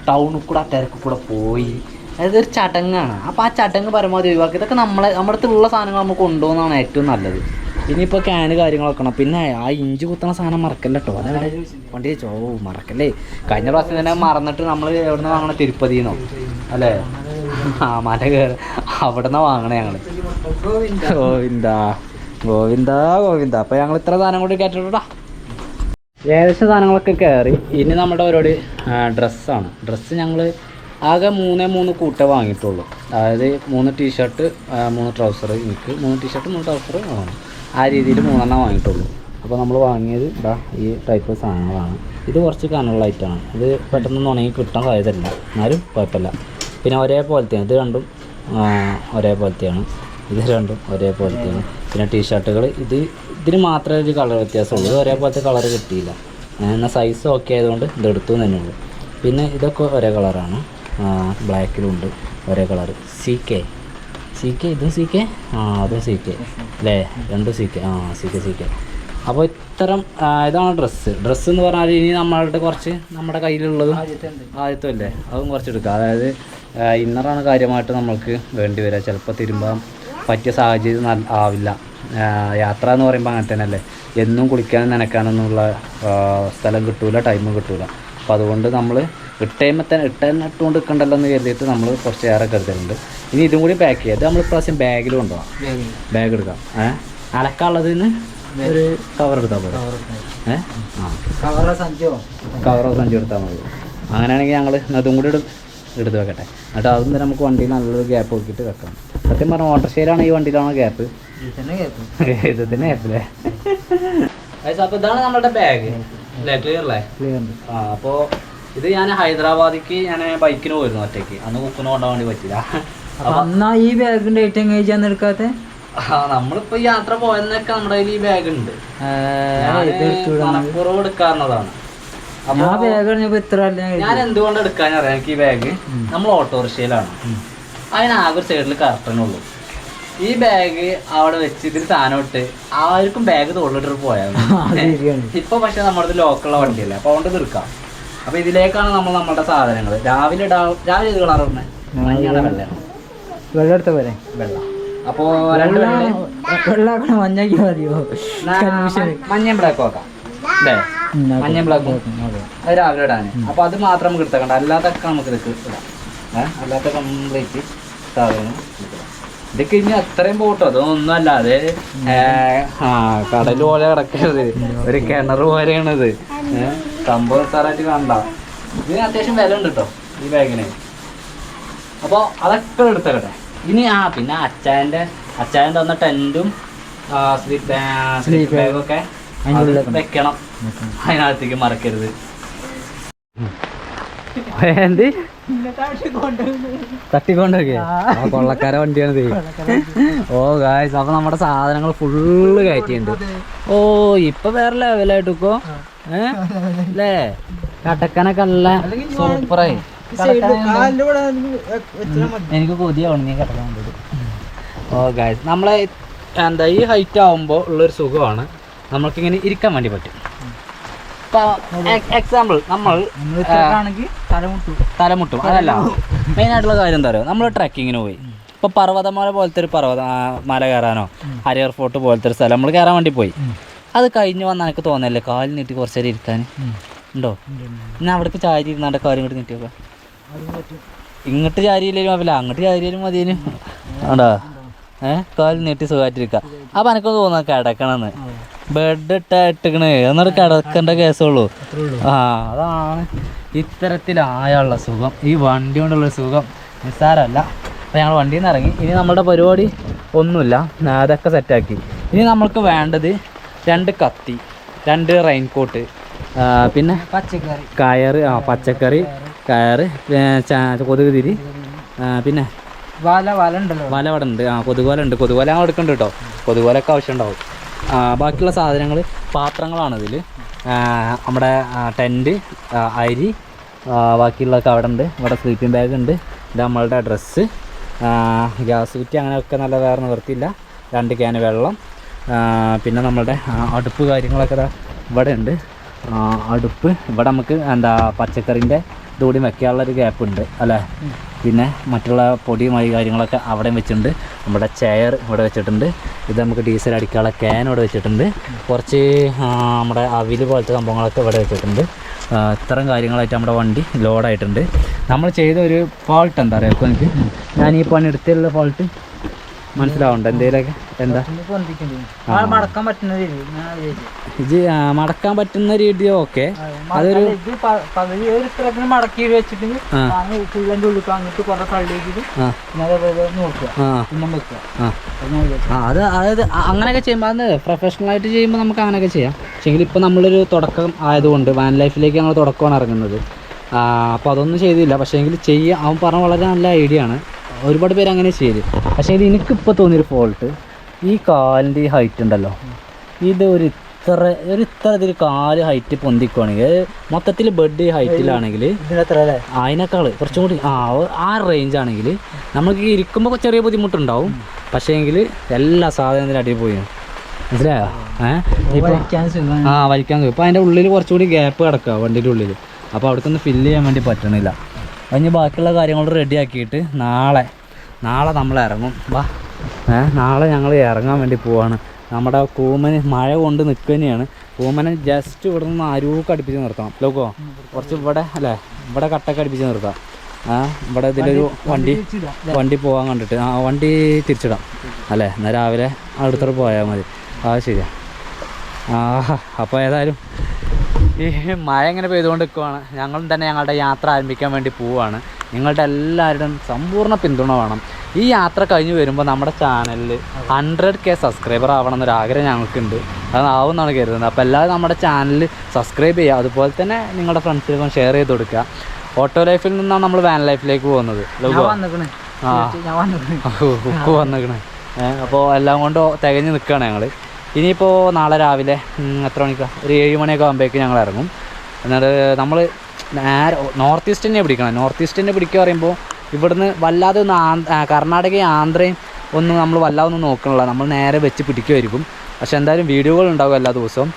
ടൗണിൽ കൂടെ തിരക്കിൽ കൂടെ പോയി. അതായത് ഒരു ചടങ്ങാണ്. അപ്പോൾ ആ ചടങ്ങ് പരമാവധി ഒഴിവാക്കി. ഇതൊക്കെ നമ്മുടെ അടുത്തുള്ള സാധനങ്ങൾ നമുക്ക് കൊണ്ടുപോകുന്നതാണ് ഏറ്റവും നല്ലത്. ഇനിയിപ്പോൾ ക്യാന് കാര്യങ്ങളൊക്കെ ആണ്. പിന്നെ ആ ഇഞ്ചി കുത്തണ സാധനം മറക്കല്ല കേട്ടോ. അതെ വണ്ടി മറക്കല്ലേ. കഴിഞ്ഞ പ്രാവശ്യം തന്നെ മറന്നിട്ട് നമ്മൾ എവിടെ നിന്ന് വാങ്ങണ, തിരുപ്പതിന്നോ അല്ലേ, മല കയറി അവിടെ നിന്നാണ് വാങ്ങണേ ഞങ്ങൾ. ഗോവിന്ദ. അപ്പോൾ ഞങ്ങൾ ഇത്ര സാധനം കൂടി കയറ്റിട്ടാ. ഏകദേശം സാധനങ്ങളൊക്കെ കയറി. ഇനി നമ്മുടെ പരിപാടി ഡ്രസ്സാണ്. ഡ്രസ്സ് ഞങ്ങൾ ആകെ 3 കൂട്ടേ വാങ്ങിയിട്ടുള്ളൂ. അതായത് 3 ടീഷർട്ട് 3 ട്രൗസർ. എനിക്ക് 3 ടീഷർട്ട് 3 ട്രൗസർ ആ രീതിയിൽ 3 എണ്ണം വാങ്ങിയിട്ടുള്ളൂ. അപ്പോൾ നമ്മൾ വാങ്ങിയത് ഈ ടൈപ്പ് സാധനങ്ങളാണ്. ഇത് കുറച്ച് കനമുള്ളതായിട്ടാണ്. ഇത് പെട്ടെന്ന് ഉണങ്ങി കിട്ടാൻ സാധ്യതയില്ല, എന്നാലും കുഴപ്പമില്ല. പിന്നെ ഒരേപോലത്തെയാണ് ഇത് രണ്ടും, ഒരേപോലത്തെയാണ് ഇത് രണ്ടും ഒരേപോലത്തെയാണ്. പിന്നെ ടീഷർട്ടുകൾ ഇതിന് മാത്രമേ ഒരു കളർ വ്യത്യാസമുള്ളൂ. ഇത് ഒരേപോലത്തെ കളർ കിട്ടിയില്ല. എന്നാൽ സൈസ് ഓക്കെ ആയതുകൊണ്ട് ഇതെടുത്തു തന്നെ ഉള്ളൂ. പിന്നെ ഇതൊക്കെ ഒരേ കളറാണ്, ബ്ലാക്കിലുണ്ട് ഒരേ കളർ. സി കെ ഇതും സി കെ, അതും സി കെ അല്ലേ, രണ്ടും സി കെ. C K. അപ്പോൾ ഇത്തരം ഇതാണ് ഡ്രസ്സ് എന്ന് പറഞ്ഞാൽ ഇനി നമ്മളുടെ കുറച്ച് നമ്മുടെ കയ്യിലുള്ളത് ആദ്യത്തെ അല്ലേ, അതും കുറച്ച് എടുക്കുക. അതായത് ഇന്നറാണ് കാര്യമായിട്ട് നമ്മൾക്ക് വേണ്ടി വരിക. ചിലപ്പോൾ തിരുമ്പാൻ പറ്റിയ സാഹചര്യം ആവില്ല. യാത്ര എന്ന് പറയുമ്പോൾ അങ്ങനെ തന്നെ അല്ലേ, എന്നും കുളിക്കാനും നനയ്ക്കാനൊന്നുള്ള സ്ഥലം കിട്ടൂല, ടൈമും കിട്ടൂല. അപ്പോൾ അതുകൊണ്ട് നമ്മൾ ഇട്ടുകൊണ്ട് നിൽക്കണ്ടല്ലോ എന്ന് കരുതിയിട്ട് നമ്മൾ കുറച്ച് ഏറെ കരുതലുണ്ട്. ഇനി ഇതും കൂടി പാക്ക് ചെയ്യാം. ഇത് നമ്മൾ ഇപ്രാവശ്യം ബാഗിൽ കൊണ്ടുപോകാം. ബാഗ് എടുക്കാം. അലക്കാനുള്ളതിന് ഒരു കവർ എടുത്താൽ പോലെ. കവറോ സഞ്ചി എടുത്താൽ മതി. അങ്ങനെയാണെങ്കിൽ ഞങ്ങൾ അതും കൂടി എടുത്ത് വെക്കട്ടെ. എന്നിട്ട് അതും തന്നെ നമുക്ക് വണ്ടിയിൽ നല്ലൊരു ഗ്യാപ്പ് നോക്കിയിട്ട് വെക്കാം. സത്യം പറഞ്ഞാൽ ഓട്ടോറിക്ഷയിലാണ് ഈ വണ്ടിയിലാണോ ഗ്യാപ്പ്? ഇത് തന്നെ ഗ്യാപ്പില്ലേ? അപ്പോൾ ഇതാണ് നമ്മുടെ ബാഗ് അല്ലേ? ക്ലിയർ അല്ലേ? അപ്പോൾ ഇത് ഞാൻ ഹൈദരാബാദിക്ക് ഞാൻ ബൈക്കിന് പോയിരുന്നു ഒറ്റയ്ക്ക്. അന്ന് കുക്കിന് കൊണ്ടുപോകാൻ വേണ്ടി പറ്റില്ല. എന്നാ ഈ ബാഗിന്റെ ഐറ്റം കഴിച്ചാന്ന് എടുക്കാത്ത? നമ്മളിപ്പോ യാത്ര പോയെന്നൊക്കെ നമ്മുടെ കയ്യിൽ ഈ ബാഗ് ഉണ്ട്. മണപ്പുറം എടുക്കാവുന്നതാണ്. ഞാൻ എന്തുകൊണ്ട് എടുക്കാൻ അറിയാം? എനിക്ക് ഈ ബാഗ് നമ്മൾ ഓട്ടോറിക്ഷയിലാണ്. അതിനാകെ ഒരു സൈഡിൽ കറക്റ്റനുള്ളൂ. ഈ ബാഗ് അവിടെ വെച്ച് ഇതിൽ സാധനം ഇട്ട് ആർക്കും ബാഗ് തോളിലിട്ട് പോയാൽ ഇപ്പൊ പക്ഷെ നമ്മുടെ ലോക്കലുള്ള വണ്ടിയല്ലേ, അപ്പൊ അതുകൊണ്ട് തീർക്കാം. അപ്പൊ ഇതിലേക്കാണ് നമ്മുടെ സാധനങ്ങൾ രാവിലെ ഏത് കളർ പറഞ്ഞേ? മഞ്ഞാണ് വെള്ളയാണ്? വെള്ളം എടുത്ത പോലെ വെള്ളം. അപ്പോ മഞ്ഞാക്കി മതിയോ? മഞ്ഞയും ബ്ലാക്കും ആക്കാം അല്ലേ? മഞ്ഞയും ബ്ലാക്കും അത് രാവിലെ ഇടാന്. അപ്പൊ അത് മാത്രം നമുക്ക് എടുത്തേക്കണ്ട, അല്ലാത്തൊക്കെ നമുക്ക് ഇതൊക്കെ ഇടാം. അല്ലാത്ത കംപ്ലീറ്റ് സാധനം ഇതൊക്കെ ഇനി അത്രയും പോട്ടോ. അതൊന്നും അല്ലാതെ കടൽ പോലെ കിടക്കരുത്, ഒരു കിണർ പോലെയാണിത്. സംഭവം സാറായിട്ട് കാണണ്ട. ഇതിന് അത്യാവശ്യം വില ഉണ്ട് കേട്ടോ ഈ ബാഗിന്. അപ്പോൾ അതൊക്കെ എടുത്തേക്കട്ടെ. ഇനി പിന്നെ അച്ചായൻ തന്ന ടെൻറ്റും സ്ലീപ്പ് ബാഗൊക്കെ വെക്കണം. അതിനകത്തേക്ക് മറക്കരുത്. എന്ത് തട്ടിക്കൊണ്ടൊക്കെ കൊള്ളക്കാരെ വണ്ടിയാണിത്. ഓ ഗായ്സ്, അപ്പൊ നമ്മുടെ സാധനങ്ങൾ ഫുള്ള് കയറ്റിയുണ്ട്. ഓ ഇപ്പൊ വേറെ ലെവലായിട്ടിപ്പോ അല്ലേ? കടക്കാനൊക്കെ നല്ല സൂപ്പറായി. എനിക്ക് കൊതിയാവണം നീ കിടക്കാൻ വേണ്ടിയിട്ട്. ഓ ഗായ്സ്, നമ്മളെ ഈ ഹൈറ്റ് ആവുമ്പോൾ ഉള്ളൊരു സുഖമാണ്. നമ്മൾക്കിങ്ങനെ ഇരിക്കാൻ വേണ്ടി പറ്റും. എക്സാമ്പിൾ നമ്മൾ തലമുട്ടും. അതല്ല മെയിനായിട്ടുള്ള കാര്യം എന്താ പറയുക, നമ്മൾ ട്രക്കിങ്ങിന് പോയി. ഇപ്പോൾ പർവ്വതമല പോലത്തെ ഒരു മല കയറാനോ ഹരിയർ ഫോർട്ട് പോലത്തെ ഒരു സ്ഥലം നമ്മൾ കയറാൻ വേണ്ടി പോയി. അത് കഴിഞ്ഞ് വന്നാൽ എനിക്ക് തോന്നല്ലേ കാലിൽ നീട്ടി കുറച്ച് നേരം ഇരിക്കാൻ ഉണ്ടോ? ഞാൻ അവിടേക്ക് ചാരി ഇരുന്നാണ്ട് കാര്യം ഇങ്ങോട്ട് നീട്ടി വെക്കാം. ഇങ്ങോട്ട് ചാരിയില്ലേലും കുഴപ്പമില്ല, അങ്ങോട്ട് ചാരിയാലും മതിയേനു. ഉണ്ടോ? കാലിൽ നീട്ടി സുഖമായിട്ടിരിക്കുക. അപ്പം എനിക്ക് തോന്നാം കിടക്കണമെന്ന്. ബെഡ് ഇട്ടിക്കണേ എന്നിട്ട് കിടക്കേണ്ട കേസുള്ളൂ. അതാണ് ഇത്തരത്തിലായുള്ള സുഖം. ഈ വണ്ടി കൊണ്ടുള്ള സുഖം നിസ്സാരമല്ല. അപ്പോൾ ഞങ്ങൾ വണ്ടിയിൽ നിന്ന് ഇറങ്ങി. ഇനി നമ്മുടെ പരിപാടി ഒന്നുമില്ല, അതൊക്കെ സെറ്റാക്കി. ഇനി നമ്മൾക്ക് വേണ്ടത് 2 കത്തി, 2 റെയിൻകോട്ട്, പിന്നെ പച്ചക്കറി, കയറ്, പച്ചക്കറി, കയറ്, കൊതുക് തിരി, പിന്നെ വല ഉണ്ടല്ലോ. വല അവിടെ ഉണ്ട്. കൊതുകുവല ഉണ്ട്. കൊതുകുവല ഞങ്ങൾ എടുക്കുന്നുണ്ട് കേട്ടോ. കൊതുകുവലൊക്കെ ആവശ്യം ഉണ്ടാവും. ബാക്കിയുള്ള സാധനങ്ങൾ പാത്രങ്ങളാണ് ഇതിൽ. നമ്മുടെ ടെൻറ്റ്, അരി, ബാക്കിയുള്ളതൊക്കെ അവിടെ ഉണ്ട്. ഇവിടെ സ്ലീപ്പിംഗ് ബാഗ് ഉണ്ട്. ഇത് നമ്മളുടെ ഡ്രസ്സ്, ഗ്യാസ് കുറ്റി, അങ്ങനെയൊക്കെ നല്ല വേറെ നിവർത്തിയില്ല. 2 ക്യാൻ വെള്ളം, പിന്നെ നമ്മളുടെ അടുപ്പ് കാര്യങ്ങളൊക്കെ ഇവിടെ ഉണ്ട്. അടുപ്പ് ഇവിടെ നമുക്ക് പച്ചക്കറിൻ്റെ ഇതുകൂടി വെക്കാനുള്ളൊരു ഗ്യാപ്പ് ഉണ്ട് അല്ലേ? പിന്നെ മറ്റുള്ള പൊടി മഴ കാര്യങ്ങളൊക്കെ അവിടെ വെച്ചിട്ടുണ്ട്. നമ്മുടെ ചെയർ ഇവിടെ വെച്ചിട്ടുണ്ട്. ഇത് നമുക്ക് ഡീസൽ അടിക്കാനുള്ള ക്യാൻ ഇവിടെ വെച്ചിട്ടുണ്ട്. കുറച്ച് നമ്മുടെ അവിൽ പോലത്തെ സംഭവങ്ങളൊക്കെ ഇവിടെ വെച്ചിട്ടുണ്ട്. ഇത്തരം കാര്യങ്ങളായിട്ട് നമ്മുടെ വണ്ടി ലോഡായിട്ടുണ്ട്. നമ്മൾ ചെയ്ത ഒരു ഫോൾട്ട് എന്താ പറയുക, ഇപ്പോൾ എനിക്ക് ഞാൻ ഈ പണി എടുത്തുള്ള ഫോൾട്ട് മനസ്സിലാവുന്നുണ്ട് എന്തെങ്കിലുമൊക്കെ? എന്താ മടക്കാൻ പറ്റുന്ന രീതി? ഇത് മടക്കാൻ പറ്റുന്ന രീതി ഓക്കെ. അതൊരു മടക്കി വെച്ചിട്ട് അങ്ങോട്ട് കുറെ സൈഡിലേക്ക് അത് അതായത് അങ്ങനെയൊക്കെ ചെയ്യുമ്പോൾ അത് പ്രൊഫഷണലായിട്ട് ചെയ്യുമ്പോൾ നമുക്ക് അങ്ങനെയൊക്കെ ചെയ്യാം. പക്ഷേങ്കിൽ ഇപ്പോൾ നമ്മളൊരു തുടക്കം ആയതുകൊണ്ട് വാൻ ലൈഫിലേക്ക് ഞങ്ങൾ തുടക്കമാണ് ഇറങ്ങുന്നത്. അപ്പോൾ അതൊന്നും ചെയ്തില്ല. പക്ഷേങ്കിൽ ചെയ്യാൻ അവൻ പറഞ്ഞ വളരെ നല്ല ഐഡിയ ആണ്. ഒരുപാട് പേര് അങ്ങനെ ചെയ്ത്. പക്ഷേ ഇത് എനിക്കിപ്പോൾ തോന്നിയൊരു ഫോൾട്ട്, ഈ കാലിൻ്റെ ഈ ഹൈറ്റ് ഉണ്ടല്ലോ, ഇത് ഇത്ര ഇതിൽ കാല് ഹൈറ്റ് പൊന്തിക്കുവാണെങ്കിൽ മൊത്തത്തിൽ ബെഡ് ഹൈറ്റിലാണെങ്കിൽ അതിനേക്കാൾ കുറച്ചും കൂടി ആ റേഞ്ച് ആണെങ്കിൽ നമുക്ക് ഇരിക്കുമ്പോൾ ചെറിയ ബുദ്ധിമുട്ടുണ്ടാവും. പക്ഷേ എങ്കിൽ എല്ലാ സാധനത്തിനും അടിയിൽ പോയി മനസ്സിലായോ? വലിക്കാൻ സുഖം. ഇപ്പോൾ അതിൻ്റെ ഉള്ളിൽ കുറച്ചുകൂടി ഗ്യാപ്പ് കിടക്കുക വണ്ടിൻ്റെ ഉള്ളിൽ. അപ്പോൾ അവിടേക്കൊന്ന് ഫില്ല് ചെയ്യാൻ വേണ്ടി പറ്റണില്ല. അതിന് ബാക്കിയുള്ള കാര്യങ്ങൾ റെഡി ആക്കിയിട്ട് നാളെ നമ്മൾ ഇറങ്ങും. നാളെ ഞങ്ങൾ ഇറങ്ങാൻ വേണ്ടി പോവാണ്. നമ്മുടെ കൂമന് മഴ കൊണ്ട് നിൽക്കുക തന്നെയാണ്. കൂമനെ ജസ്റ്റ് ഇവിടെ നിന്ന് അരൂക്ക് അടുപ്പിച്ച് നിർത്തണം. ലോക്കോ കുറച്ച് ഇവിടെ അല്ലേ ഇവിടെ കട്ടൊക്കെ അടുപ്പിച്ച് നിർത്താം. ഇവിടെ ഇതിലൊരു വണ്ടി പോകാൻ കണ്ടിട്ട് വണ്ടി തിരിച്ചിടാം അല്ലേ. എന്നാൽ രാവിലെ അടുത്തോട്ട് പോയാൽ മതി. ശരിയാ. അപ്പോൾ ഏതായാലും ഈ മഴ ഇങ്ങനെ പെയ്തുകൊണ്ട് നിൽക്കുവാണ്. ഞങ്ങളും തന്നെ ഞങ്ങളുടെ യാത്ര ആരംഭിക്കാൻ വേണ്ടി പോവുകയാണ്. നിങ്ങളുടെ എല്ലാവരുടെയും സമ്പൂർണ്ണ പിന്തുണ വേണം. ഈ യാത്ര കഴിഞ്ഞ് വരുമ്പോൾ നമ്മുടെ ചാനലിൽ 100K സബ്സ്ക്രൈബർ ആവണം എന്നൊരാഗ്രഹം ഞങ്ങൾക്കുണ്ട്. അതാവുമെന്നാണ് കരുതുന്നത്. അപ്പോൾ എല്ലാവരും നമ്മുടെ ചാനൽ സബ്സ്ക്രൈബ് ചെയ്യുക. അതുപോലെ തന്നെ നിങ്ങളുടെ ഫ്രണ്ട്സിനൊക്കെ ഷെയർ ചെയ്ത് കൊടുക്കുക. ഓട്ടോ ലൈഫിൽ നിന്നാണ് നമ്മൾ വാൻ ലൈഫിലേക്ക് പോകുന്നത്. ഹുക്ക് വന്നിക്കണേ. അപ്പോൾ എല്ലാം കൊണ്ട് തികഞ്ഞ് നിൽക്കുകയാണ് ഞങ്ങൾ. ഇനിയിപ്പോൾ നാളെ രാവിലെ എത്ര മണിക്കാണ്? ഒരു 7 മണിയൊക്കെ ആകുമ്പോഴേക്ക് ഞങ്ങൾ ഇറങ്ങും. എന്നിട്ട് നമ്മൾ നേരെ നോർത്ത് ഈസ്റ്റ് തന്നെ പിടിക്കണം. നോർത്ത് ഈസ്റ്റ് തന്നെ പിടിക്കുക പറയുമ്പോൾ ഇവിടുന്ന് വല്ലാതെ ഒന്ന് കർണാടകയും ആന്ധ്രയും ഒന്നും നമ്മൾ വല്ലാതെ ഒന്നും നോക്കണില്ല. നമ്മൾ നേരെ വെച്ച് പിടിക്കുമായിരിക്കും. പക്ഷേ എന്തായാലും വീഡിയോകൾ ഉണ്ടാകും എല്ലാ ദിവസവും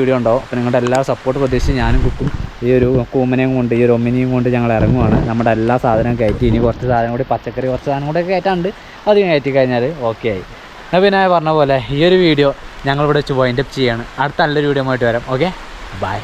വീഡിയോ ഉണ്ടാവും. അപ്പോൾ നിങ്ങളുടെ എല്ലാ സപ്പോർട്ട് പ്രതീക്ഷിച്ച് ഞാനും കുക്കും ഈ ഒരു കൂമനയും കൊണ്ട് ഈ ഒരു ഒമ്മിനിയും കൊണ്ട് ഞങ്ങൾ ഇറങ്ങുവാണ്. നമ്മുടെ എല്ലാ സാധനവും കയറ്റി ഇനി കുറച്ച് സാധനം കൂടി പച്ചക്കറി കുറച്ച് സാധനം കൂടെ കയറ്റാണ്ട് അത് കയറ്റി കഴിഞ്ഞാൽ ഓക്കെ ആയി. എന്നാൽ പിന്നെ പറഞ്ഞ പോലെ ഈ ഒരു വീഡിയോ ഞങ്ങളിവിടെ വെച്ച് വൈൻഡപ്പ് ചെയ്യാണ്. അടുത്ത നല്ലൊരു വീഡിയോ ആയിട്ട് വരാം. Okay, by.